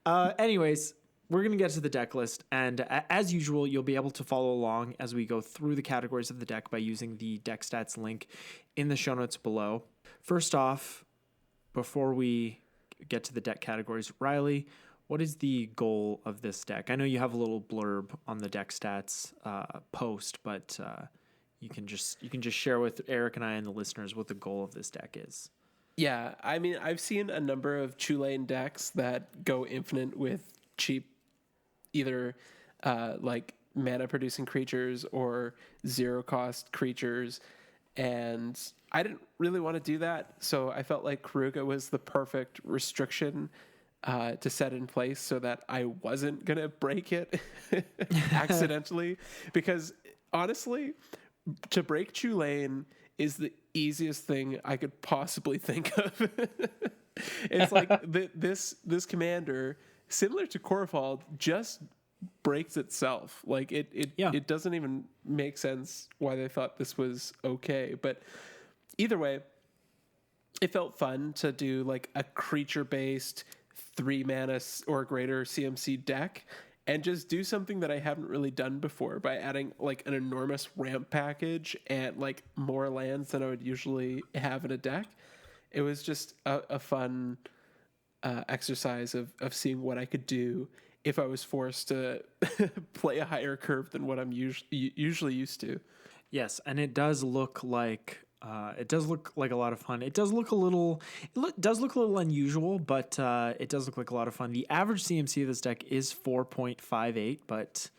anyways... We're going to get to the deck list, and as usual, you'll be able to follow along as we go through the categories of the deck by using the Deckstats link in the show notes below. First off, before we get to the deck categories, Riley, what is the goal of this deck? I know you have a little blurb on the Deckstats post, but you can just share with Eric and I and the listeners what the goal of this deck is. Yeah, I mean, I've seen a number of Chulane decks that go infinite with cheap either like mana producing creatures or zero cost creatures, and I didn't really want to do that, so I felt like Karuga was the perfect restriction to set in place so that I wasn't gonna break it accidentally, because honestly, to break Chulane is the easiest thing I could possibly think of. It's like this commander, similar to Korfald, just breaks itself. Like it doesn't even make sense why they thought this was okay. But either way, it felt fun to do like a creature-based 3 mana or greater CMC deck and just do something that I haven't really done before by adding like an enormous ramp package and like more lands than I would usually have in a deck. It was just a fun exercise of seeing what I could do if I was forced to play a higher curve than what I'm usually used to. Yes, and it does look like a lot of fun. It does look a little unusual, but it does look like a lot of fun. The average CMC of this deck is 4.58, but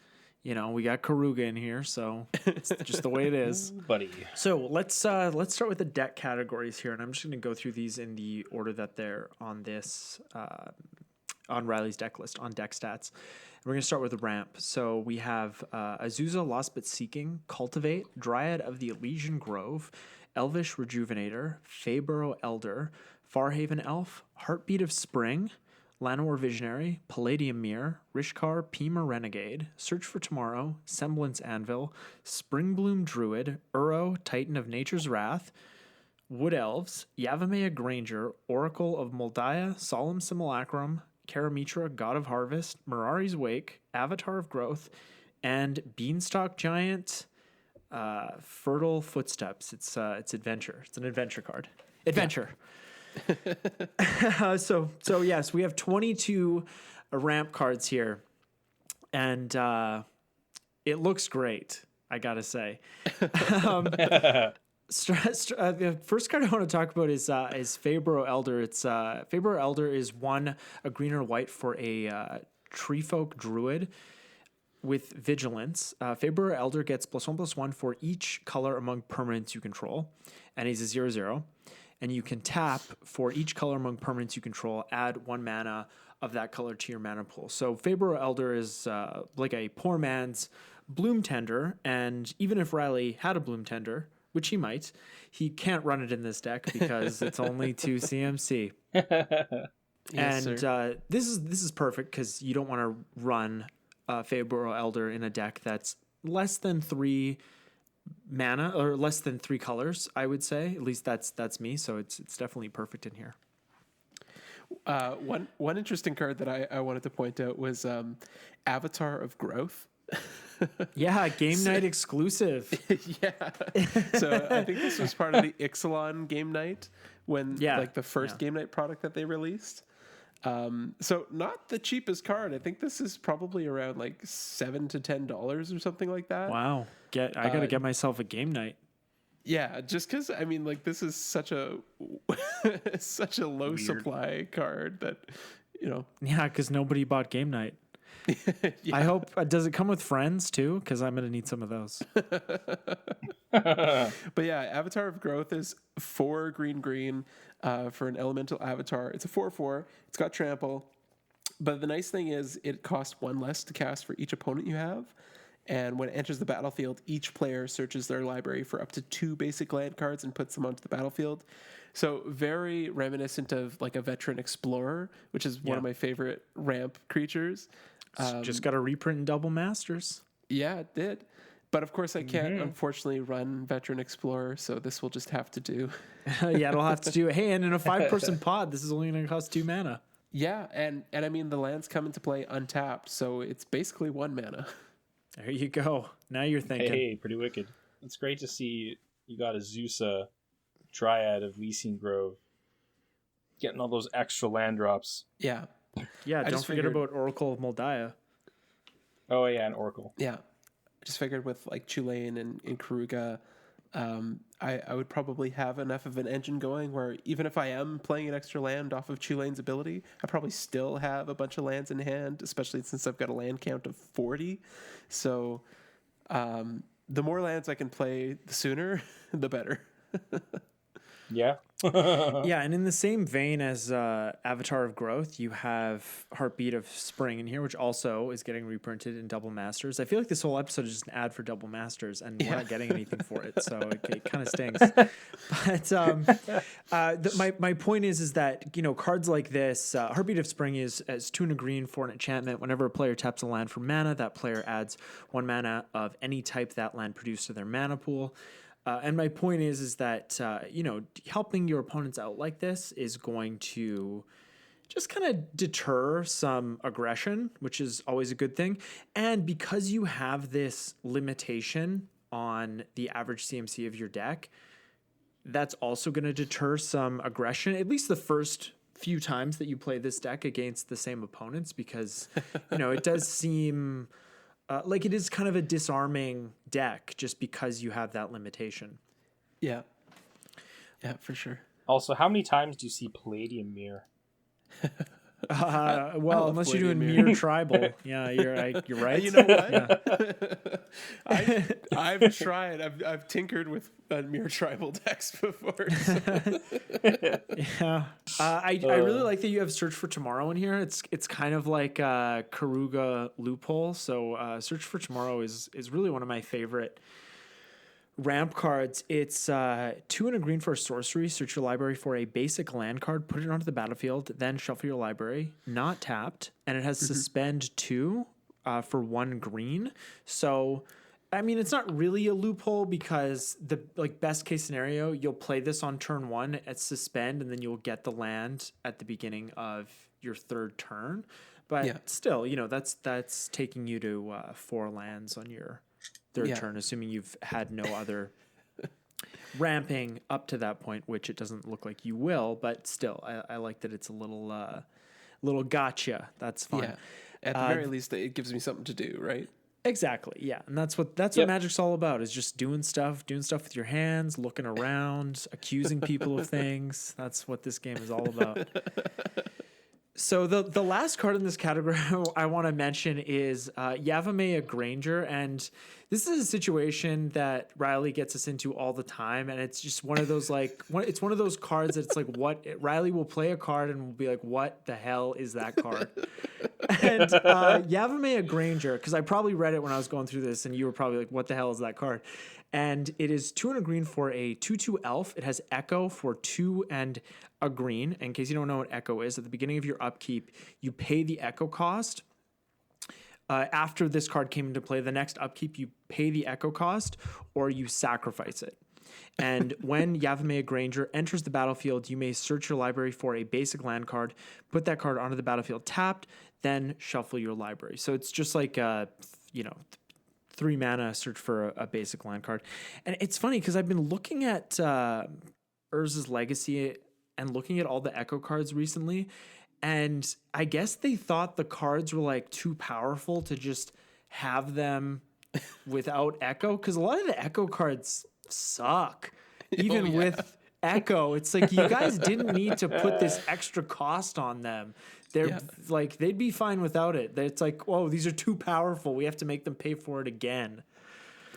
we got Karuga in here, so it's just the way it is. Buddy. So let's start with the deck categories here, and I'm just going to go through these in the order that they're on this on Riley's deck list on Deckstats. We're going to start with the ramp. So we have Azusa, Lost But Seeking, Cultivate, Dryad of the Elysian Grove, Elvish Rejuvenator, Feyburrow Elder, Farhaven Elf, Heartbeat of Spring, Llanowar Visionary, Palladium Mirror, Rishkar Pima Renegade, Search for Tomorrow, Semblance Anvil, Springbloom Druid, Uro Titan of Nature's Wrath, Wood Elves, Yavimaya Granger, Oracle of Moldiah, Solemn Simulacrum, Karamitra, God of Harvest, Mirari's Wake, Avatar of Growth, and Beanstalk Giant, Fertile Footsteps. It's adventure. It's an adventure card. Adventure. Yeah. So yes, we have 22 ramp cards here, and it looks great, I gotta say. The first card I want to talk about is Fabro Elder. It's Fabro Elder is a green or white for a tree folk druid with vigilance. Fabro Elder gets +1/+1 for each color among permanents you control, and he's a 0/0. And you can tap for each color among permanents you control, add 1 mana of that color to your mana pool. So Fabro Elder is like a poor man's Bloom Tender, and even if Riley had a Bloom Tender, which he might, he can't run it in this deck because it's only 2 CMC. Yes, and this is perfect because you don't want to run Fabro Elder in a deck that's less than 3 mana or less than 3 colors, I would say. At least that's me, so it's definitely perfect in here. One interesting card that I wanted to point out was Avatar of Growth. Yeah, game night exclusive. Yeah. So I think this was part of the Ixalan game night when the first game night product that they released. So not the cheapest card. I think this is probably around like $7 to $10 or something like that. Wow. I gotta get myself a game night. Yeah, just because this is such a such a low supply card that Yeah, because nobody bought game night. Yeah. I hope does it come with friends too? Because I'm gonna need some of those. But yeah, Avatar of Growth is 4 green for an elemental avatar. It's a 4/4. It's got trample, but the nice thing is it costs 1 less to cast for each opponent you have. And when it enters the battlefield, each player searches their library for up to 2 basic land cards and puts them onto the battlefield. So very reminiscent of like a veteran explorer, which is one of my favorite ramp creatures. Just got to reprint in Double Masters. Yeah, it did. But of course, I can't unfortunately run Veteran Explorer, so this will just have to do. Yeah, it'll have to do. Hey, and in a 5-person pod, this is only going to cost 2 mana. Yeah, and I mean the lands come into play untapped, so it's basically 1 mana. There you go. Now you're thinking. Hey, pretty wicked. It's great to see you got a Zeusa Dryad of Leasing Grove, getting all those extra land drops. Yeah. Yeah, don't forget about Oracle of Moldiah. Oh yeah, and Oracle. Yeah, I just figured with like Chulane and Karuga, I would probably have enough of an engine going where even if I am playing an extra land off of Chulane's ability, I probably still have a bunch of lands in hand, especially since I've got a land count of 40. So the more lands I can play, the sooner, the better. Yeah. Yeah, and in the same vein as Avatar of Growth, you have Heartbeat of Spring in here, which also is getting reprinted in Double Masters. I feel like this whole episode is just an ad for Double Masters, and we're not getting anything for it, so it kind of stinks. But my point is that cards like this, Heartbeat of Spring is as 2 and a green for an enchantment. Whenever a player taps a land for mana, that player adds 1 mana of any type that land produced to their mana pool. And my point is that, helping your opponents out like this is going to just kind of deter some aggression, which is always a good thing. And because you have this limitation on the average CMC of your deck, that's also going to deter some aggression, at least the first few times that you play this deck against the same opponents, because, it does seem... like it is kind of a disarming deck just because you have that limitation. Yeah. Yeah, for sure. Also, how many times do you see Palladium Mirror? Well, unless you're doing Mirror Tribal. Yeah, you're right. You know what? Yeah. I've tried. I've tinkered with Mirror Tribal decks before. So. Yeah. I really like that you have Search for Tomorrow in here. It's kind of like Karuga loophole. So Search for Tomorrow is really one of my favorite ramp cards, it's 2 and a green for a sorcery. Search your library for a basic land card, put it onto the battlefield, then shuffle your library, not tapped. And it has suspend 2 for 1 green. So, I mean, it's not really a loophole because the best case scenario, you'll play this on turn 1 at suspend, and then you'll get the land at the beginning of your 3rd turn. But still, that's taking you to 4 lands on your 3rd turn, assuming you've had no other ramping up to that point, which it doesn't look like you will. But still, I like that it's a little gotcha. That's fun. Yeah. At the very least, it gives me something to do, right? Exactly. Yeah, and that's what Magic's all about, is just doing stuff with your hands, looking around, accusing people of things. That's what this game is all about. So the last card in this category I want to mention is Yavimaya Granger, and this is a situation that Riley gets us into all the time, and it's just one of those it's one of those cards that's like, what Riley will play a card and will be like, what the hell is that card? And Yavimaya Granger, because I probably read it when I was going through this, and you were probably like, what the hell is that card? And it is 2 and a green for a 2/2 elf. It has Echo for 2 and a green. In case you don't know what Echo is, at the beginning of your upkeep, you pay the Echo cost. After this card came into play, the next upkeep, you pay the Echo cost or you sacrifice it. And when Yavimaya Granger enters the battlefield, you may search your library for a basic land card, put that card onto the battlefield tapped, then shuffle your library. So it's just like 3 mana search for a basic land card. And it's funny because I've been looking at Urza's Legacy and looking at all the Echo cards recently, and I guess they thought the cards were like too powerful to just have them without Echo, because a lot of the Echo cards suck. Even with Echo, it's like, you guys didn't need to put this extra cost on them. They're like, they'd be fine without it. It's like, whoa, these are too powerful. We have to make them pay for it again.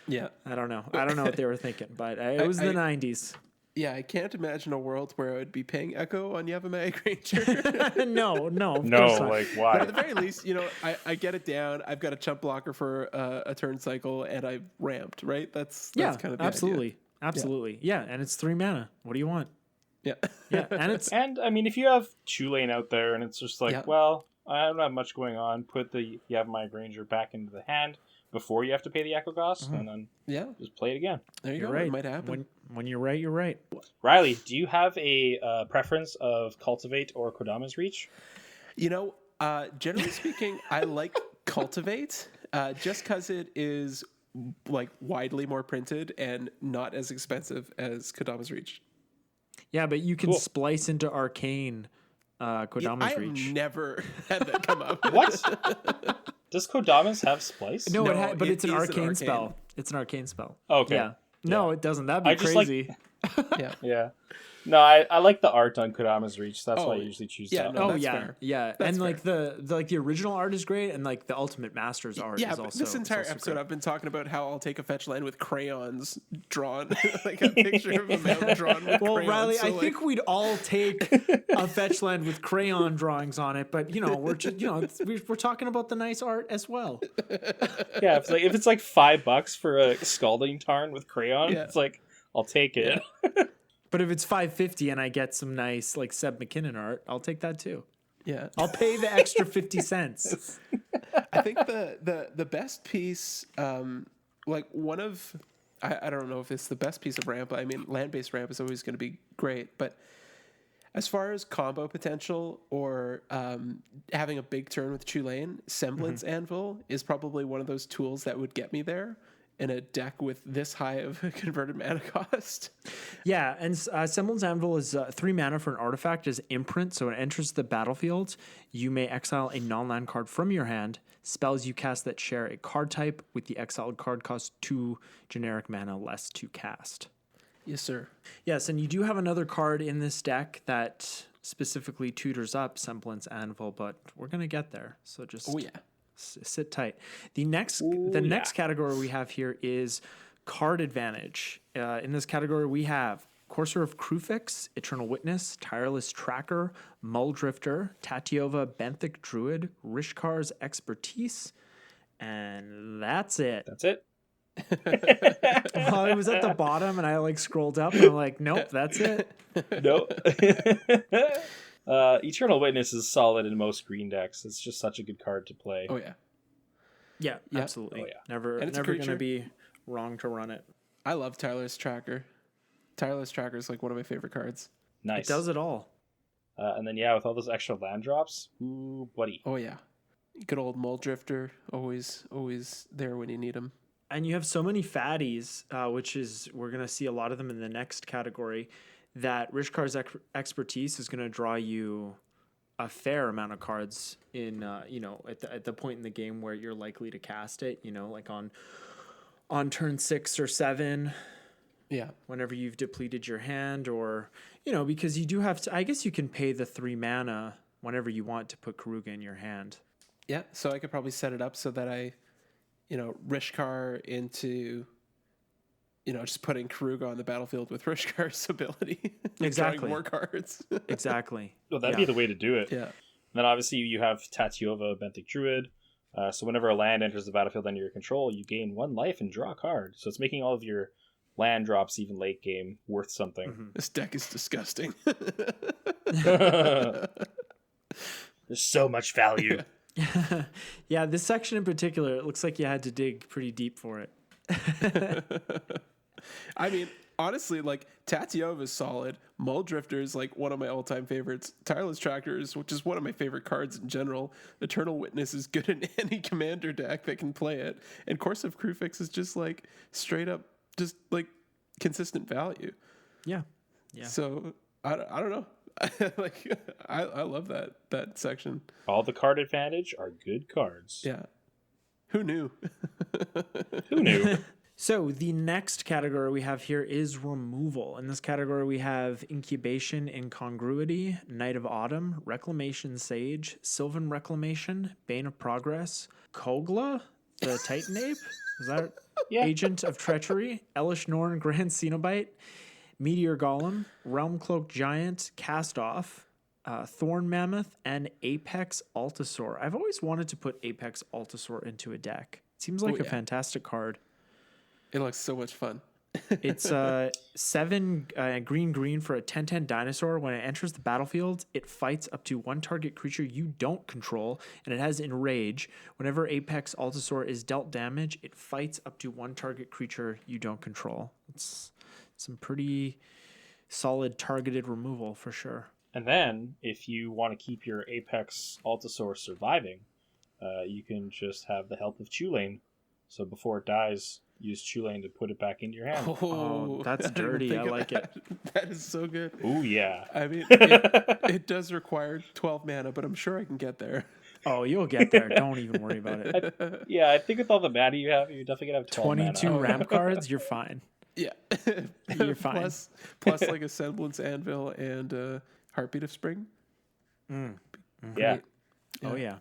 Yeah. I don't know what they were thinking, but it was the 90s. Yeah, I can't imagine a world where I would be paying Echo on Yavimaya Granger. No. Like, why? But at the very least, I get it down. I've got a chump blocker for a turn cycle, and I've ramped, right? That's kind of the idea. Absolutely. Yeah, and it's 3 mana. What do you want? Yeah. And I mean, if you have Chulane out there and it's just like, well, I don't have much going on, put the Yavimaya Granger back into the hand before you have to pay the Echo cost, and then just play it again. There you go. Right. It might happen. When you're right, you're right. Riley, do you have a preference of Cultivate or Kodama's Reach? Generally speaking, I like Cultivate just because it is like widely more printed and not as expensive as Kodama's Reach. Yeah, but you can splice into Arcane Kodama's Reach. I've never had that come up. What? Does Kodama's have Splice? No, but it's an arcane spell. It's an arcane spell. Okay. Yeah. No, it doesn't. That'd be crazy. Yeah. No, I like the art on Kodama's Reach. That's why I usually choose that. No, that's fair. Yeah. That's and fair. like the original art is great, and like the Ultimate Masters art is also. This entire episode, great. I've been talking about how I'll take a fetch land with crayons drawn, like a picture of a mount drawn with crayons. Well, Riley, I think we'd all take a fetch land with crayon drawings on it, but we're just, we're talking about the nice art as well. Yeah, if it's like $5 for a Scalding Tarn with crayon, it's like, I'll take it. Yeah. But if it's $5.50 and I get some nice like Seb McKinnon art, I'll take that too. Yeah, I'll pay the extra 50 cents. I think the best piece, like one of, I don't know if it's the best piece of ramp. I mean, land-based ramp is always going to be great, but as far as combo potential or having a big turn with Chulane, Semblance Anvil is probably one of those tools that would get me there in a deck with this high of a converted mana cost. Yeah, and Semblance Anvil is 3 mana for an artifact as imprint, so it enters the battlefield. You may exile a non-land card from your hand. Spells you cast that share a card type with the exiled card cost 2 generic mana less to cast. Yes, sir. Yes, and you do have another card in this deck that specifically tutors up Semblance Anvil, but we're going to get there, so just... sit tight. The next category we have here is card advantage. In this category, we have Courser of Krufix, Eternal Witness, Tireless Tracker, Muldrifter, Tatiova, Benthic Druid, Rishkar's Expertise, and that's it. That's it. Well, it was at the bottom, and I like scrolled up, and I'm like, nope, that's it. No. Eternal Witness is solid in most green decks. It's just such a good card to play. Oh yeah. Yeah, Yeah. absolutely. Oh, yeah. Never And it's a going to creature. be wrong to run it. I love Tireless Tracker. Tireless Tracker is like one of my favorite cards. Nice. It does it all. And then, yeah, with all those extra land drops, ooh, buddy. Oh yeah. Good old Mole Drifter, always there when you need him. And you have so many fatties, which is, we're going to see a lot of them in the next category, that Rishkar's expertise is going to draw you a fair amount of cards in, at the point in the game where you're likely to cast it, like on turn 6 or 7. Yeah. Whenever you've depleted your hand, or, because you do have to, I guess you can pay the 3 mana whenever you want to put Karuga in your hand. Yeah. So I could probably set it up so that I, Rishkar into, just putting Karuga on the battlefield with Rishkar's ability. Exactly. Drawing more cards. Exactly. Well, that'd be the way to do it. Yeah. And then obviously you have Tatyova, Benthic Druid. So whenever a land enters the battlefield under your control, you gain 1 life and draw a card. So it's making all of your land drops, even late game, worth something. Mm-hmm. This deck is disgusting. There's so much value. Yeah, this section in particular, it looks like you had to dig pretty deep for it. I mean, honestly, like Tatyova is solid. Mole Drifter is like one of my all-time favorites. Tireless Trackers, which is one of my favorite cards in general. Eternal Witness is good in any commander deck that can play it. And Course of Crufix is just like straight up, just like consistent value. Yeah. Yeah. So I don't know. Like I love that section. All the card advantage are good cards. Yeah. Who knew? Who knew? So the next category we have here is removal. In this category, we have Incubation, Incongruity, Night of Autumn, Reclamation Sage, Sylvan Reclamation, Bane of Progress, Kogla, the Titan Ape, is that Yeah. Agent of Treachery, Elish Norn, Grand Cenobite, Meteor Golem, Realm Cloak Giant, Cast Off, Thorn Mammoth, and Apex Altosaur. I've always wanted to put Apex Altosaur into a deck. It seems like a fantastic card. It looks so much fun. It's 7 green for a 10/10 dinosaur. When it enters the battlefield, it fights up to 1 target creature you don't control, and it has Enrage. Whenever Apex Altosaur is dealt damage, it fights up to 1 target creature you don't control. It's some pretty solid targeted removal for sure. And then, if you want to keep your Apex Altosaur surviving, you can just have the help of Chulane. So before it dies, use Chulane to put it back into your hand. Oh, that's I didn't dirty. think I of like that. That is so good. Ooh, yeah. I mean, it does require 12 mana, but I'm sure I can get there. Oh, you'll get there. Don't even worry about it. Yeah, I think with all the mana you have, you're definitely going to have 12 22 mana. ramp cards, you're fine. Yeah. You're fine. Plus like a Semblance Anvil and Heartbeat of Spring. Yeah. Oh, yeah.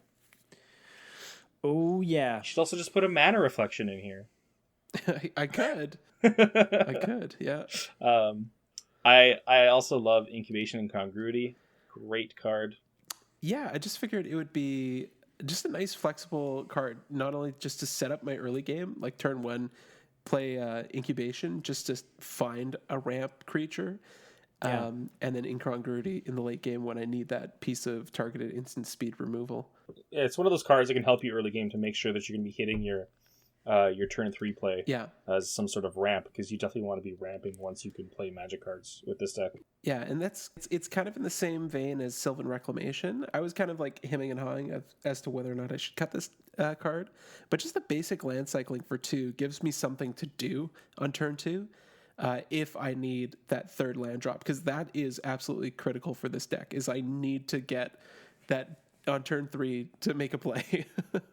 Oh, yeah. You should also just put a mana reflection in here. I could. I could, yeah. I also love Incubation Incongruity. Great card. Yeah, I just figured it would be just a nice flexible card, not only just to set up my early game, like turn 1, play Incubation, just to find a ramp creature, and then Incongruity in the late game when I need that piece of targeted instant speed removal. It's one of those cards that can help you early game to make sure that you're going to be hitting your turn 3 play as some sort of ramp, because you definitely want to be ramping once you can play magic cards with this deck. Yeah, and it's kind of in the same vein as Sylvan Reclamation. I was kind of like hemming and hawing as to whether or not I should cut this card, but just the basic land cycling for 2 gives me something to do on turn 2 if I need that 3rd land drop, because that is absolutely critical for this deck. Is I need to get that on turn 3 to make a play.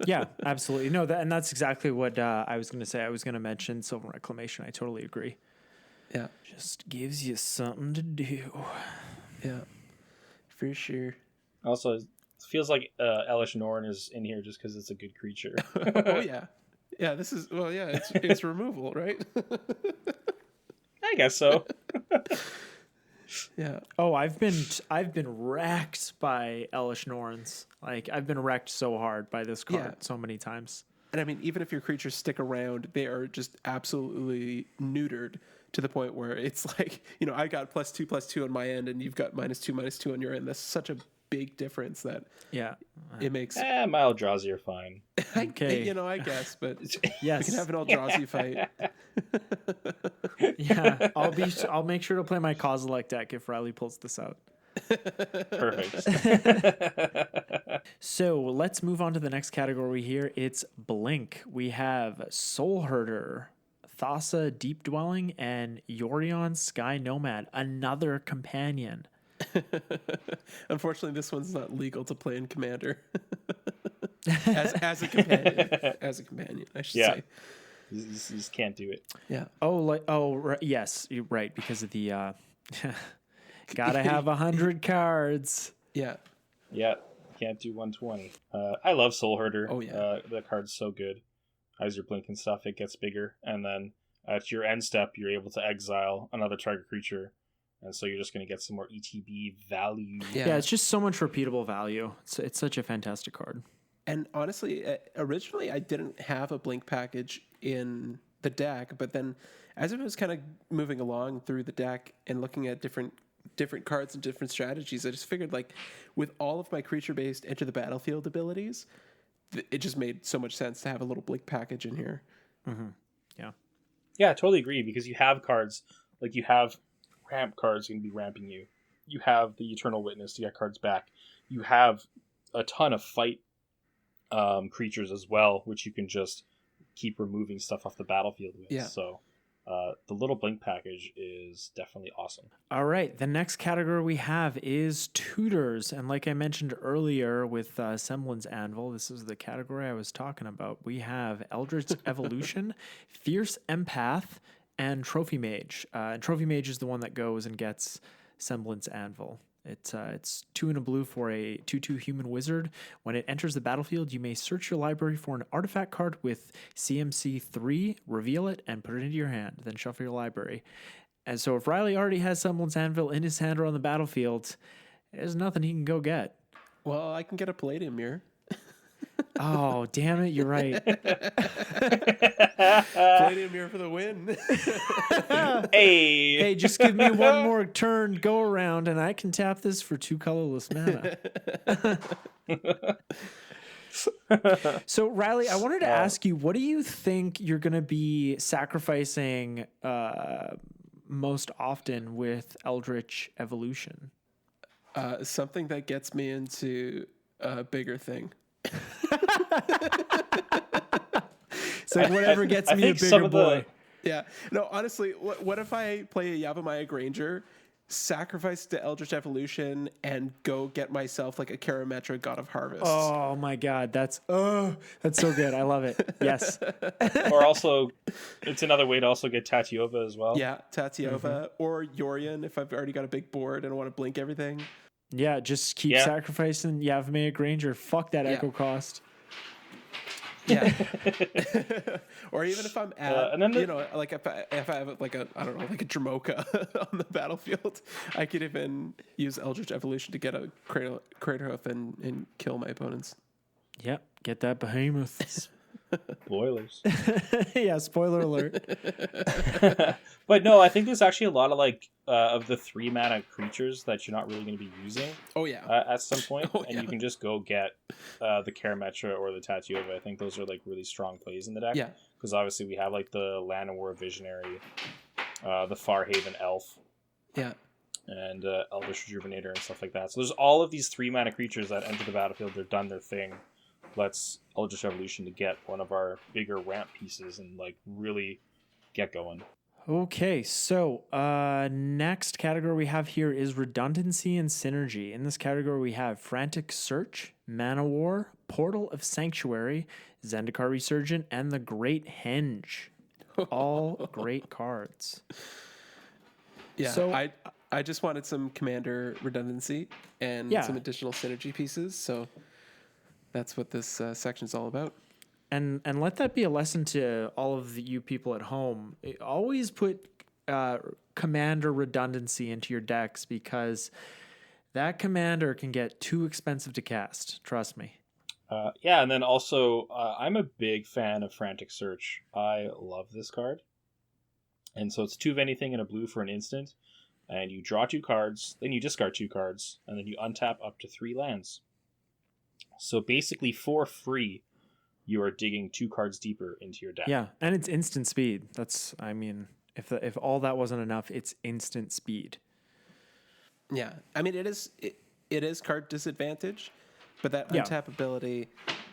Yeah, absolutely. No, and that's exactly what I was going to say. I was going to mention Sylvan Reclamation. I totally agree. Yeah. Just gives you something to do. Yeah, for sure. Also, it feels like Elish Norn is in here just because it's a good creature. Oh, yeah. Yeah, this is, well, yeah, it's removal, right? I guess so. Yeah. Oh, I've been wrecked by Elish Norns. Like, I've been wrecked so hard by this card so many times. And I mean, even if your creatures stick around, they are just absolutely neutered to the point where it's like, I got +2/+2 on my end, and you've got -2/-2 on your end. That's such a big difference that it makes. My Eldrazi are fine. Okay. I guess, but Yes. we can have an Eldrazi fight. Yeah, I'll make sure to play my Kozilek deck if Riley pulls this out. Perfect. So let's move on to the next category here. It's Blink. We have Soul Herder, Thassa Deep Dwelling, and Yorion Sky Nomad, another companion. Unfortunately, this one's not legal to play in Commander. as a companion, I should say. You just can't do it. Yeah. Yes, you're right, because of the gotta have 100 cards. Yeah. Yeah, can't do 120. I love Soul Herder. Oh yeah. The card's so good. As you're blinking stuff, it gets bigger, and then at your end step, you're able to exile another target creature, and so you're just going to get some more ETB value. Yeah, it's just so much repeatable value. It's such a fantastic card. And honestly, originally I didn't have a blink package in the deck, but then as I was kind of moving along through the deck and looking at different cards and different strategies, I just figured, like, with all of my creature-based enter the battlefield abilities, it just made so much sense to have a little blink package in here. Mm-hmm. Yeah. Yeah, I totally agree, because you have cards, like you have ramp cards going to be ramping you. You have the Eternal Witness to get cards back. You have a ton of fight creatures as well, which you can just keep removing stuff off the battlefield with. Yeah. So the little blink package is definitely awesome. All right, the next category we have is tutors, and like I mentioned earlier with Semblance Anvil, this is the category I was talking about. We have Eldritch Evolution, Fierce Empath, and Trophy Mage. And Trophy Mage is the one that goes and gets Semblance Anvil. It's 2 and a blue for a 2/2 human wizard. When it enters the battlefield, you may search your library for an artifact card with CMC 3, reveal it, and put it into your hand. Then shuffle your library. And so if Riley already has Semblance Anvil in his hand or on the battlefield, there's nothing he can go get. Well, I can get a Palladium Mirror. Oh, damn it, you're right. Palladium Mirror for the win. Hey, just give me one more turn, go around, and I can tap this for 2 colorless mana. So, Riley, I wanted to ask you, what do you think you're going to be sacrificing most often with Eldritch Evolution? Something that gets me into a bigger thing. It's like whatever gets me a bigger boy. Yeah. No, honestly, what if I play a Yavimaya Granger, sacrifice to Eldritch Evolution, and go get myself like a Karametra God of Harvest? Oh my God, that's so good. I love it. Yes. Or also, it's another way to also get Tatiova as well. Yeah, Tatiova or Yorion if I've already got a big board and I want to blink everything. Yeah, just keep sacrificing Yavimaya Granger. Fuck that echo cost. Yeah. Or even if I'm at, and then like if I have like a, I don't know, like a Dramoka on the battlefield, I could even use Eldritch Evolution to get a Craterhoof and kill my opponents. Yep, get that behemoth. Spoilers. Yeah, spoiler alert. But no, I think there's actually a lot of of the 3 mana creatures that you're not really going to be using. Oh yeah. At some point, and you can just go get the Karametra or the Tatiova. I think those are like really strong plays in the deck. Yeah. Because obviously we have like the Llanowar Visionary, the Farhaven Elf. Yeah. And Elvish Rejuvenator and stuff like that. So there's all of these 3 mana creatures that enter the battlefield. They're done their thing. Let's Eldritch Evolution to get one of our bigger ramp pieces and like really get going. Okay, so next category we have here is redundancy and synergy. In this category we have Frantic Search, Mana War, Portal of Sanctuary, Zendikar Resurgent, and the Great Henge. All great cards. Yeah, so I just wanted some commander redundancy and some additional synergy pieces, so that's what this section's all about. And let that be a lesson to all of you people at home. Always put commander redundancy into your decks, because that commander can get too expensive to cast. Trust me. Yeah, and then also, I'm a big fan of Frantic Search. I love this card. And so it's 2 of anything and a blue for an instant. And you draw 2 cards, then you discard 2 cards, and then you untap up to 3 lands. So basically, for free, you are digging 2 cards deeper into your deck. Yeah, and it's instant speed. If all that wasn't enough, it's instant speed. Yeah, I mean it is card disadvantage, but that untap ability,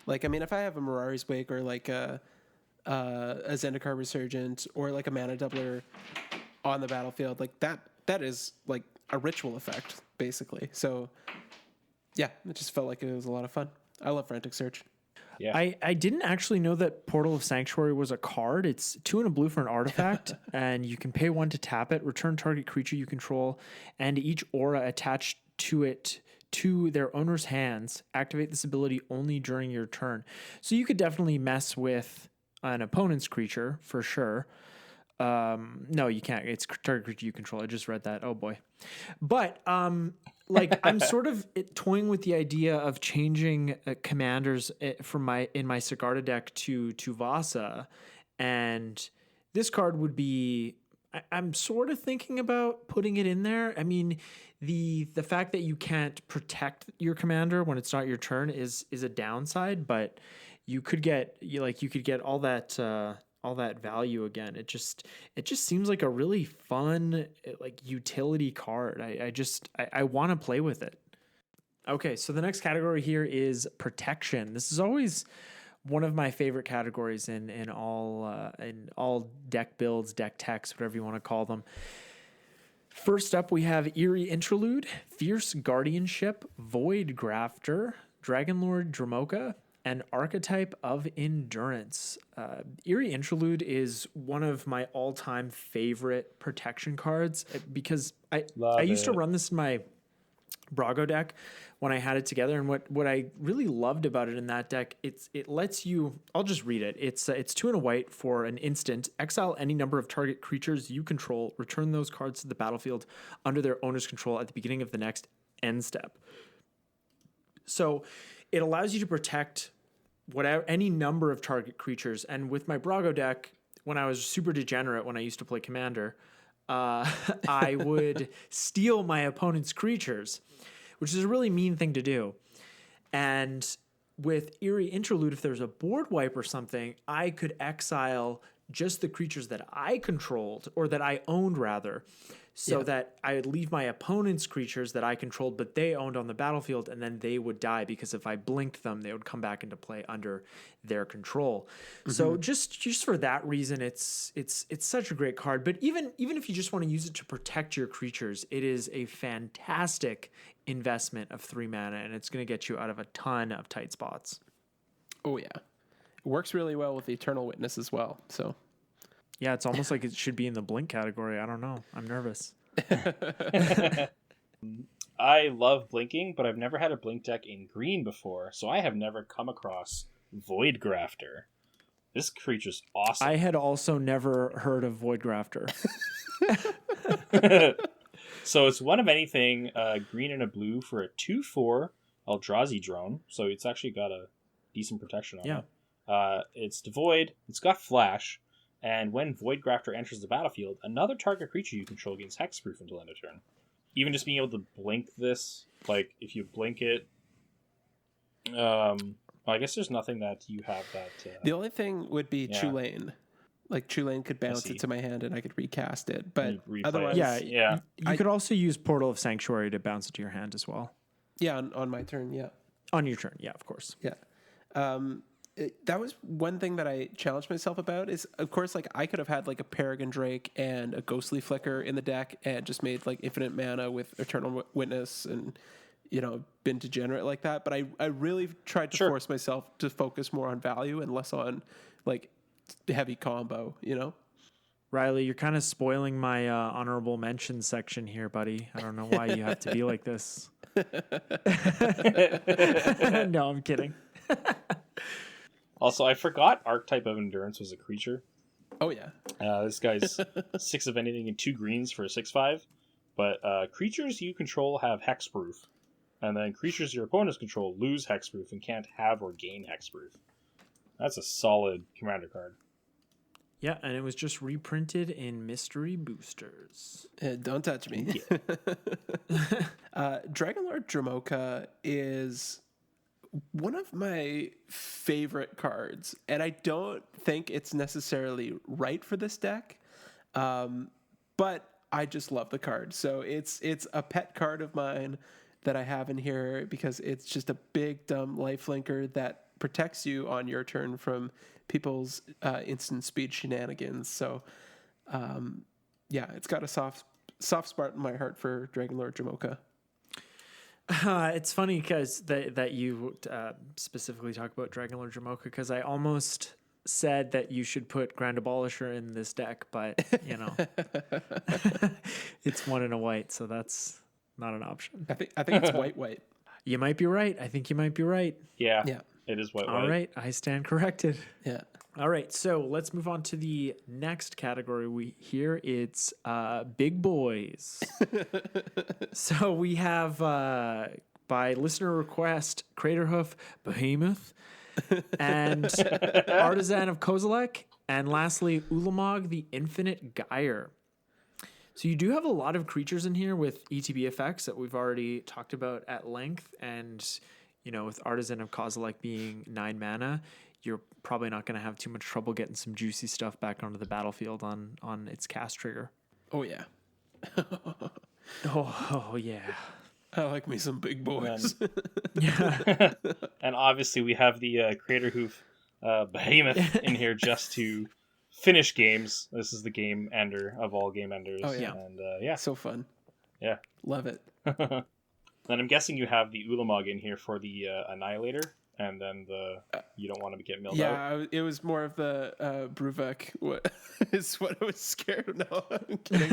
like I mean if I have a Mirari's Wake or like a Zendikar Resurgent or like a mana doubler on the battlefield, like that is like a ritual effect basically. So yeah, it just felt like it was a lot of fun. I love Frantic Search. Yeah. I didn't actually know that Portal of Sanctuary was a card. It's 2 and a blue for an artifact, and you can pay 1 to tap it, return target creature you control, and each aura attached to it to their owner's hands. Activate this ability only during your turn. So you could definitely mess with an opponent's creature for sure. No, you can't. It's target creature you control. I just read that. Oh boy. But like I'm sort of toying with the idea of changing commanders from my Sigarda deck to Vasa, and this card would be. I'm sort of thinking about putting it in there. I mean, the fact that you can't protect your commander when it's not your turn is a downside, but you could get all that value again. It just seems like a really fun like utility card. I want to play with it. Okay, so the next category here is protection. This is always one of my favorite categories in all deck builds, deck techs, whatever you want to call them. First up, we have Eerie Interlude, Fierce Guardianship, Void Grafter, Dragonlord Dramoka, and Archetype of Endurance. Eerie Interlude is one of my all-time favorite protection cards because I used to run this in my Brago deck when I had it together, and what I really loved about it in that deck, it lets you. I'll just read it. It's 2 and a white for an instant. Exile any number of target creatures you control. Return those cards to the battlefield under their owner's control at the beginning of the next end step. So it allows you to protect any number of target creatures. And with my Brago deck, when I was super degenerate, when I used to play Commander, I would steal my opponent's creatures, which is a really mean thing to do. And with Eerie Interlude, if there's a board wipe or something, I could exile just the creatures that I controlled, or that I owned rather, so that I would leave my opponent's creatures that I controlled but they owned on the battlefield, and then they would die because if I blinked them, they would come back into play under their control. Mm-hmm. So just for that reason, it's such a great card. But even if you just want to use it to protect your creatures, it is a fantastic investment of 3 mana, and it's going to get you out of a ton of tight spots. Oh yeah, it works really well with the Eternal Witness as well. So. Yeah, it's almost like it should be in the blink category. I don't know. I'm nervous. I love blinking, but I've never had a blink deck in green before, so I have never come across Void Grafter. This creature's awesome. I had also never heard of Void Grafter. So it's 1 of anything, green and a blue for a 2/4 Eldrazi drone, so it's actually got a decent protection on it. It's devoid, it's got flash, and when Void Grafter enters the battlefield, another target creature you control gains hexproof until end of turn. Even just being able to blink this, like if you blink it, I guess there's nothing that you have that. The only thing would be Chulane. Like Chulane could bounce it to my hand and I could recast it, but otherwise, you could also use Portal of Sanctuary to bounce it to your hand as well. Yeah, on my turn. Yeah, on your turn. Yeah, of course. Yeah. That was one thing that I challenged myself about is, of course, like I could have had like a Peregrine Drake and a Ghostly Flicker in the deck and just made like infinite mana with Eternal Witness and, been degenerate like that. But I really tried to force myself to focus more on value and less on like heavy combo, Riley, you're kind of spoiling my honorable mention section here, buddy. I don't know why you have to be like this. No, I'm kidding. Also, I forgot Archetype of Endurance was a creature. Oh, yeah. This guy's 6 of anything and 2 greens for a 6/5. But creatures you control have hexproof. And then creatures your opponents control lose hexproof and can't have or gain hexproof. That's a solid commander card. Yeah, and it was just reprinted in mystery boosters. Don't touch me. Dragonlord Dramoka is one of my favorite cards, and I don't think it's necessarily right for this deck, but I just love the card. So it's a pet card of mine that I have in here because it's just a big dumb lifelinker that protects you on your turn from people's instant speed shenanigans. So yeah, it's got a soft spot in my heart for Dragonlord Dramoka. It's funny because that you specifically talk about Dragonlord Dramoka, because I almost said that you should put Grand Abolisher in this deck, but you know, it's 1 and a white, so that's not an option. I think it's white. You might be right. I think you might be right. Yeah. It is white. All right, I stand corrected. Yeah. All right, so let's move on to the next category. It's big boys. So we have, by listener request, Craterhoof Behemoth, and Artisan of Kozilek, and lastly, Ulamog the Infinite Gyre. So you do have a lot of creatures in here with ETB effects that we've already talked about at length, and you know, with Artisan of Kozilek being 9 mana, you're probably not going to have too much trouble getting some juicy stuff back onto the battlefield on its cast trigger. Oh yeah. Oh yeah. I like me some big boys. Yeah. And obviously we have the Craterhoof Behemoth in here just to finish games. This is the game ender of all game enders. Oh yeah. And yeah. So fun. Yeah. Love it. Then I'm guessing you have the Ulamog in here for the Annihilator, and then the you don't want to get milled out. Yeah, it was more of the Bruvek. What is what I was scared of? No, I'm kidding.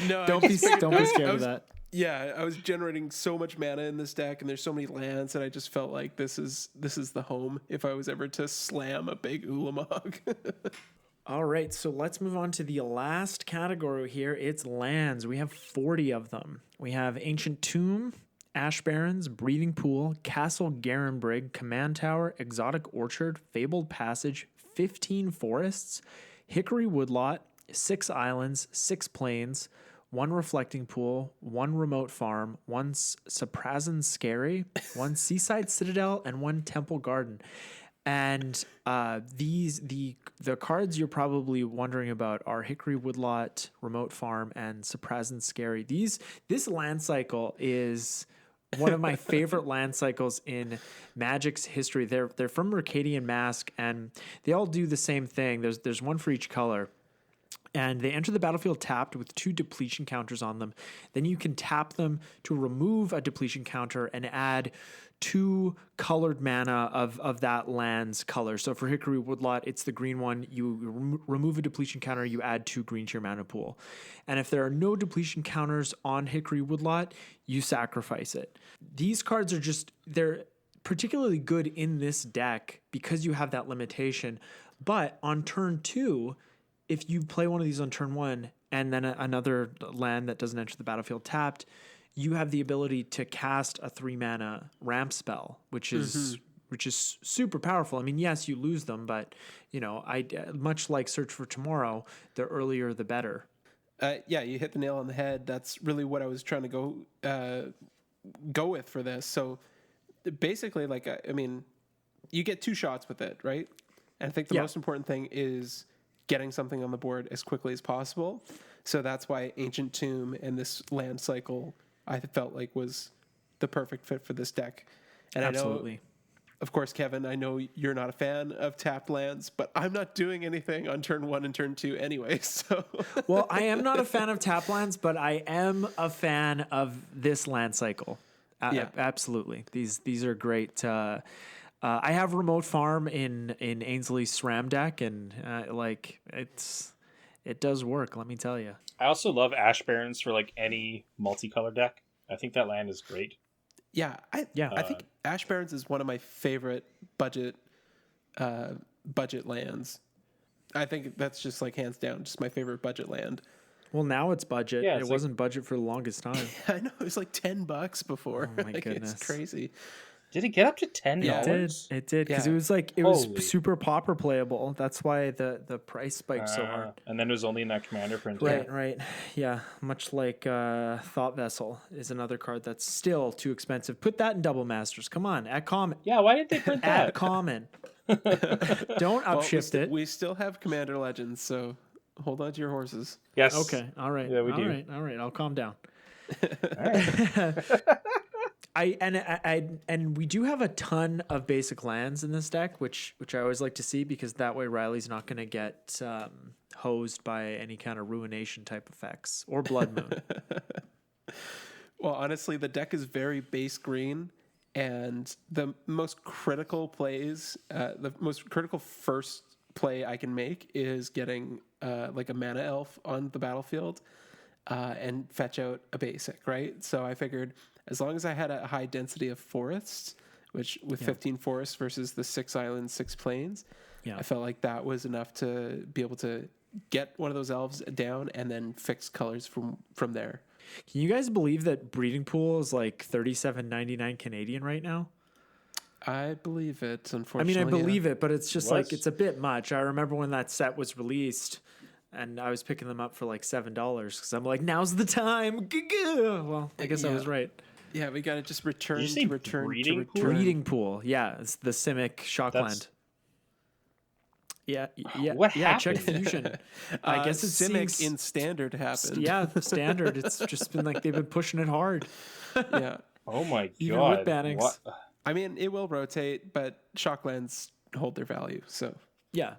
No, Don't be scared of that. Yeah, I was generating so much mana in this deck, and there's so many lands that I just felt like this is the home if I was ever to slam a big Ulamog. All right, so let's move on to the last category here. It's lands. We have 40 of them. We have Ancient Tomb, Ash Barrens, Breathing Pool, Castle Garenbrig, Command Tower, Exotic Orchard, Fabled Passage, 15 Forests, Hickory Woodlot, 6 Islands, 6 Plains, 1 Reflecting Pool, 1 Remote Farm, 1 Saprazan Scary, 1 Seaside Citadel, and 1 Temple Garden. And the cards you're probably wondering about are Hickory Woodlot, Remote Farm, and Saprazan Scary. This land cycle is one of my favorite land cycles in Magic's history. They're from Mercadian Mask, and they all do the same thing. There's one for each color. And they enter the battlefield tapped with 2 depletion counters on them. Then you can tap them to remove a depletion counter and add 2 colored mana of that land's color. So for Hickory Woodlot, it's the green one. You remove a depletion counter, you add 2 green to your mana pool. And if there are no depletion counters on Hickory Woodlot, you sacrifice it. These cards they're particularly good in this deck because you have that limitation. But on turn 2, if you play one of these on turn 1 and then another land that doesn't enter the battlefield tapped, you have the ability to cast a 3 mana ramp spell, which is super powerful. I mean, yes, you lose them, but you know, much like Search for Tomorrow, the earlier the better. Yeah, you hit the nail on the head. That's really what I was trying to go with for this. So basically, like, I mean, you get 2 shots with it, right? And I think the most important thing is getting something on the board as quickly as possible. So that's why Ancient Tomb and this land cycle I felt like was the perfect fit for this deck. And Absolutely. I know, of course, Kevin, I know you're not a fan of tapped lands, but I'm not doing anything on turn 1 and turn 2 anyway. So, well, I am not a fan of tap lands, but I am a fan of this land cycle. Absolutely. These are great. I have Remote Farm in Ainsley's SRAM deck, and it does work, let me tell you. I also love Ash Barrens for like any multicolor deck. I think that land is great. Yeah, I think Ash Barrens is one of my favorite budget lands. I think that's just like hands down just my favorite budget land. Well, now it's budget. Yeah, It it's wasn't budget for the longest time. I know it was like $10 before. Oh my Like, goodness. it's crazy. Did it get up to $10? Yeah. It did because Yeah. it was like it Holy. was super popper playable. That's why the price spiked so hard. And then it was only in that commander print. Right. Yeah, much like Thought Vessel is another card that's still too expensive. Put that in Double Masters. Come on, at common. Yeah, why did they print At that? common. Don't Well, upshift it. we still have Commander Legends, so hold on to your horses. Yes. Okay. All right. Yeah, we do. All right. I'll calm down. All right. And we do have a ton of basic lands in this deck, which I always like to see because that way Riley's not going to get hosed by any kind of ruination type effects or blood moon. Well, honestly, the deck is very base green, and the most critical plays, the most critical first play I can make is getting like a mana elf on the battlefield and fetch out a basic, right? So I figured as long as I had a high density of forests, which with 15 forests versus the 6 islands, 6 plains, I felt like that was enough to be able to get one of those elves down and then fix colors from there. Can you guys believe that Breeding Pool is like $37.99 Canadian right now? I believe it, I unfortunately. mean, I believe it, but it's just like Was. it's a bit much. I remember when that set was released, and I was picking them up for like $7 because I'm like, now's the time. Well, I guess I was right. Yeah, we got to just return Did you say to return to breeding pool? return. Breeding Pool, yeah, it's the Simic Shockland. Yeah. What Check happened? Fusion. I guess it's Simic in standard happened. Yeah, the standard. It's just been like they've been pushing it hard. Yeah. Oh my Even god. with bannings. What? I mean, it will rotate, but Shocklands hold their value. So Yeah.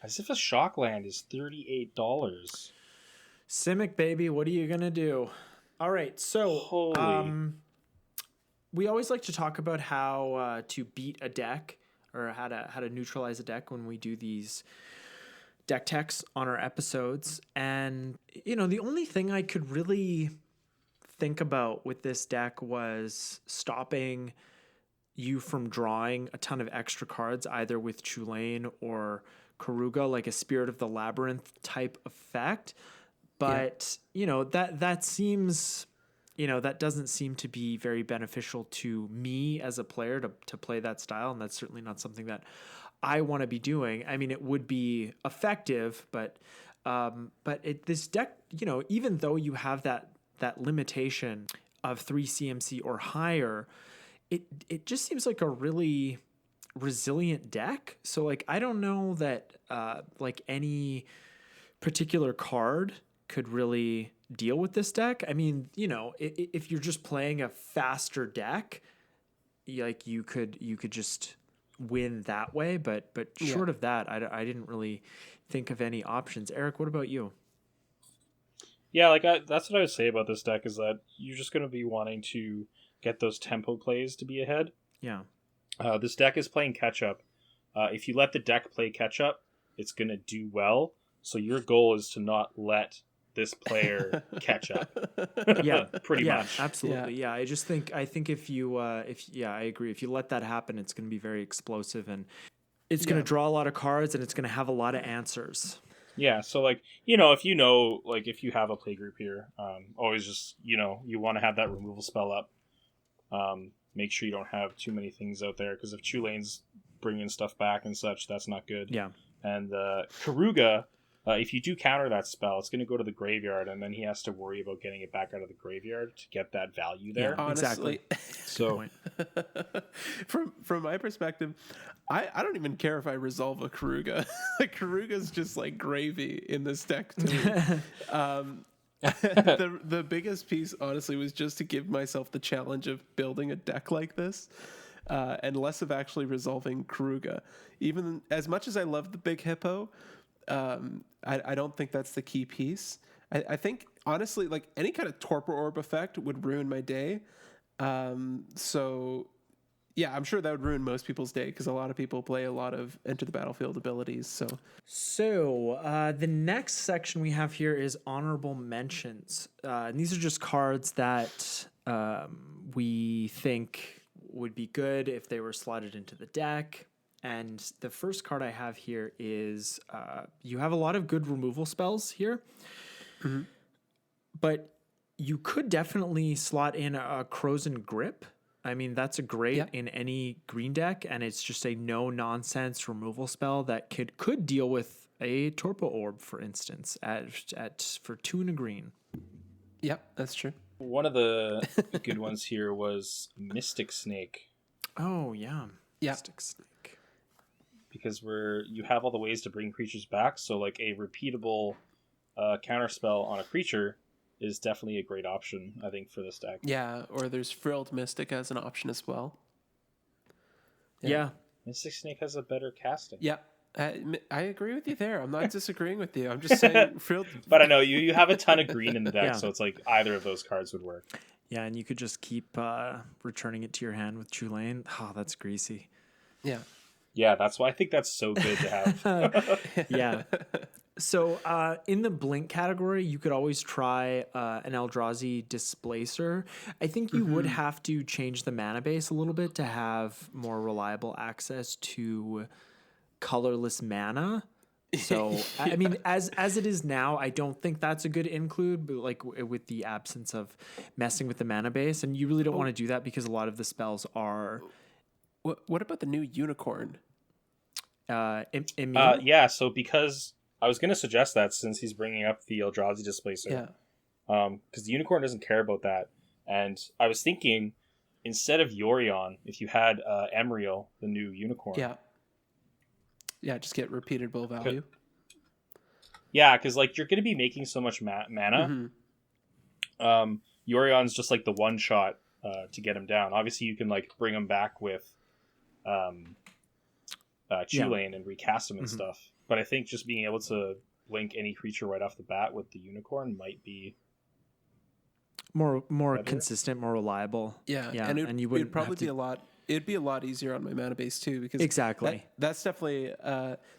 As if a Shockland is $38. Simic, baby, what are you gonna do? All right, so Holy. we always like to talk about how to beat a deck or how to neutralize a deck when we do these deck techs on our episodes. And the only thing I could really think about with this deck was stopping you from drawing a ton of extra cards, either with Chulane or Karuga, like a Spirit of the Labyrinth type effect. But that seems, that doesn't seem to be very beneficial to me as a player to play that style, and that's certainly not something that I want to be doing. I mean, it would be effective, but this deck, even though you have that limitation of 3 CMC or higher, it just seems like a really resilient deck. So like I don't know that like any particular card could really deal with this deck. I mean, if you're just playing a faster deck, like you could just win that way, but short of that, I didn't really think of any options. Eric, what about you? Yeah, like that's what I would say about this deck is that you're just going to be wanting to get those tempo plays to be ahead. Yeah. This deck is playing catch up. If you let the deck play catch up, it's going to do well. So your goal is to not let this player catch up. Yeah, pretty much. Absolutely. Yeah. I think if you I agree. If you let that happen, it's going to be very explosive and it's going to draw a lot of cards and it's going to have a lot of answers. Yeah, so like if you have a play group here, always just you want to have that removal spell up. Make sure you don't have too many things out there because if Chulane's bringing stuff back and such, that's not good. Yeah, and Karuga, if you do counter that spell, it's going to go to the graveyard, and then he has to worry about getting it back out of the graveyard to get that value there. Yeah, honestly, so from my perspective, I don't even care if I resolve a Karuga. Like Karuga's just like gravy in this deck to me. The biggest piece, honestly, was just to give myself the challenge of building a deck like this, and less of actually resolving Karuga. Even as much as I love the big hippo, I don't think that's the key piece. I think, honestly, like any kind of torpor orb effect would ruin my day. So, yeah, I'm sure that would ruin most people's day because a lot of people play a lot of enter the battlefield abilities. So the next section we have here is honorable mentions. And these are just cards that we think would be good if they were slotted into the deck. And the first card I have here is you have a lot of good removal spells here. But you could definitely slot in a Frozen Grip. I mean, that's a great in any green deck, and it's just a no-nonsense removal spell that could deal with a Torpor Orb, for instance, for 2 and a green. Yep, that's true. One of the good ones here was Mystic Snake. Oh, yeah. Mystic Snake. Because you have all the ways to bring creatures back, so like a repeatable counterspell on a creature is definitely a great option, I think, for this deck. Yeah, or there's Frilled Mystic as an option as well. Yeah. Mystic Snake has a better casting. Yeah, I agree with you there. I'm not disagreeing with you. I'm just saying Frilled... But I know, you have a ton of green in the deck, so it's like either of those cards would work. Yeah, and you could just keep returning it to your hand with Chulane. Oh, that's greasy. Yeah. Yeah, that's why I think that's so good to have. Yeah. So in the blink category, you could always try an Eldrazi Displacer. I think you would have to change the mana base a little bit to have more reliable access to colorless mana. So I mean, as it is now, I don't think that's a good include, but like with the absence of messing with the mana base, and you really don't want to do that because a lot of the spells are. What about the new Unicorn? Yeah, so because I was going to suggest that since he's bringing up the Eldrazi Displacer. Yeah. Because the Unicorn doesn't care about that. And I was thinking, instead of Yorion, if you had Emriel, the new Unicorn. Yeah. Yeah, just get repeatable value. Yeah, because like you're going to be making so much mana. Yorion's just like the one shot to get him down. Obviously, you can like bring him back with Chulane and recast him and stuff. But I think just being able to link any creature right off the bat with the Unicorn might be more better. Consistent, more reliable. Yeah. And you would it'd probably be a lot. It'd be a lot easier on my mana base too, because exactly that's definitely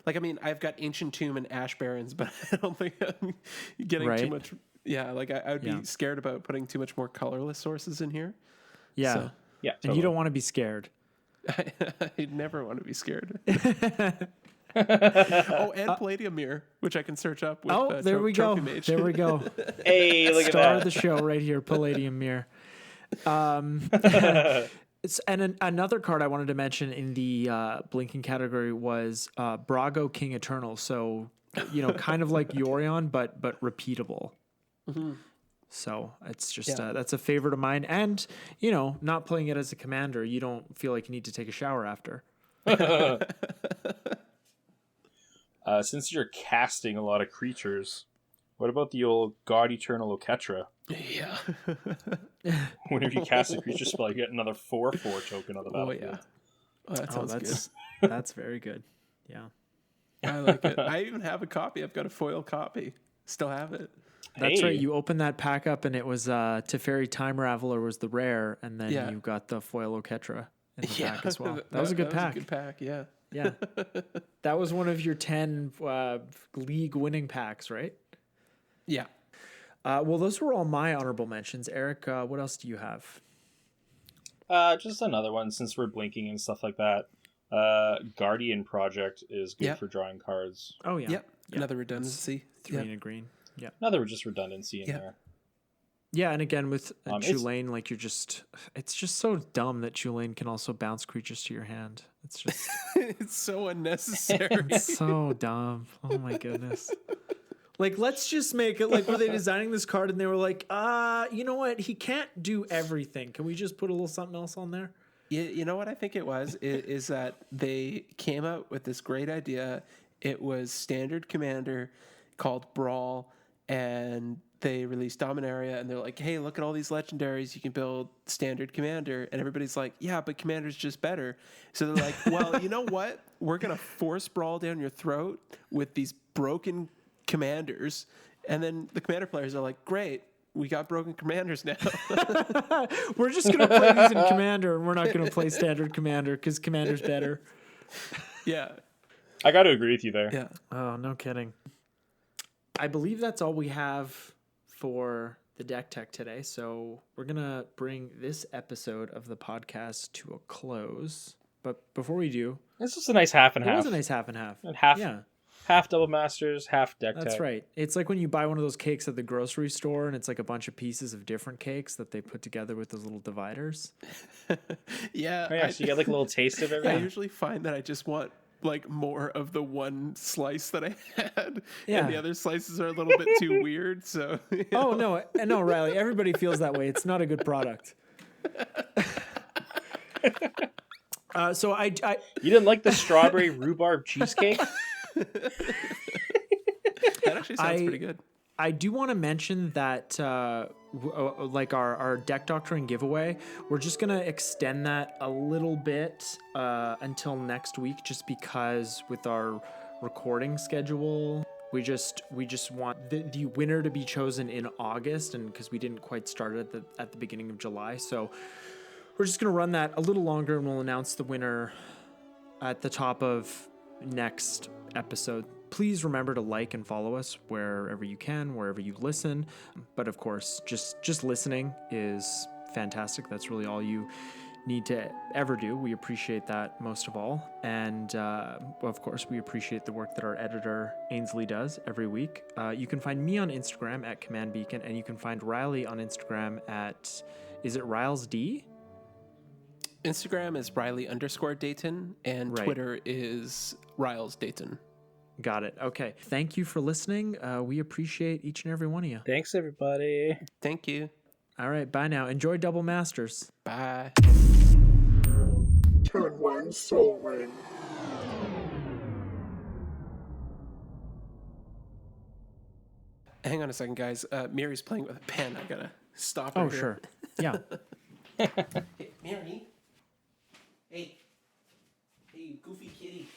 like, I mean, I've got Ancient Tomb and Ash Barrens, but I don't think I'm getting too much. Yeah, like I would be scared about putting too much more colorless sources in here. Yeah, so, yeah, totally. And you don't want to be scared. I never want to be scared. And Palladium Mirror, which I can search up with there we go. Mage. There we go. Hey, look at that. Star of the show right here, Palladium Mirror. And another card I wanted to mention in the blinking category was Brago King Eternal. So, kind of like Yorion, but repeatable. So it's just that's a favorite of mine. And, not playing it as a commander, you don't feel like you need to take a shower after. Since you're casting a lot of creatures, what about the old God Eternal Oketra? Yeah. Whenever you cast a creature spell, you get another 4/4 token on the battlefield. Oh, that sounds good. That's very good. Yeah. I like it. I even have a copy. I've got a foil copy. Still have it. That's right. You opened that pack up, and it was Teferi Time Raveler was the rare, and then you got the foil Oketra in the pack as well. That was a good pack. Was a good pack, yeah. Yeah. That was one of your 10 league winning packs, right? Yeah. Well, those were all my honorable mentions. Eric, what else do you have? Just another one, since we're blinking and stuff like that. Guardian Project is good for drawing cards. Oh, yeah. Yep. Another redundancy. 3 and a green. Yeah. Another just redundancy in there. Yeah, and again with Chulane, like it's just so dumb that Chulane can also bounce creatures to your hand. It's just it's so unnecessary. It's so dumb. Oh my goodness. Like, let's just make it like, were they designing this card and they were like, you know what? He can't do everything. Can we just put a little something else on there? You know what I think it was is that they came out with this great idea. It was standard commander called Brawl, and they released Dominaria, and they're like, hey, look at all these legendaries. You can build standard commander. And everybody's like, yeah, but commander's just better. So they're like, well, you know what? We're going to force Brawl down your throat with these broken commanders. And then the commander players are like, great, we got broken commanders now. We're just going to play these in commander, and we're not going to play standard commander because commander's better. Yeah. I got to agree with you there. Yeah. Oh, no kidding. I believe that's all we have for the deck tech today. So we're going to bring this episode of the podcast to a close. But before we do... This was a nice half and half. It was a nice half and half. And half, yeah. half double masters, half deck That's tech. right. It's like when you buy one of those cakes at the grocery store and it's like a bunch of pieces of different cakes that they put together with those little dividers. Yeah. Oh, yeah, so you get like a little taste of I everything. usually find that I just want like more of the one slice that I had, Yeah. and the other slices are a little bit too weird. So you Oh know. no, Riley. Everybody feels that way. It's not a good product. So I You didn't like the strawberry rhubarb cheesecake? That actually sounds pretty good. I do want to mention that, like our deck doctoring giveaway, we're just gonna extend that a little bit until next week, just because with our recording schedule, we just want the winner to be chosen in August, and because we didn't quite start it at the beginning of July, so we're just gonna run that a little longer, and we'll announce the winner at the top of next episode. Please remember to like and follow us wherever you can, wherever you listen. But of course, just listening is fantastic. That's really all you need to ever do. We appreciate that most of all. And of course, we appreciate the work that our editor Ainsley does every week. You can find me on Instagram at Command Beacon, and you can find Riley on Instagram at, is it RilesD? Instagram is Riley_Dayton, and Right. Twitter is RilesDayton. Got it. Okay. Thank you for listening. We appreciate each and every one of you. Thanks, everybody. Thank you. All right. Bye now. Enjoy Double Masters. Bye. Turn 1 Soul Ring. Hang on a second, guys. Miri's playing with a pen. I gotta stop her. Oh, here. sure. Yeah. Hey, Miri. Hey. Hey, you goofy kitty.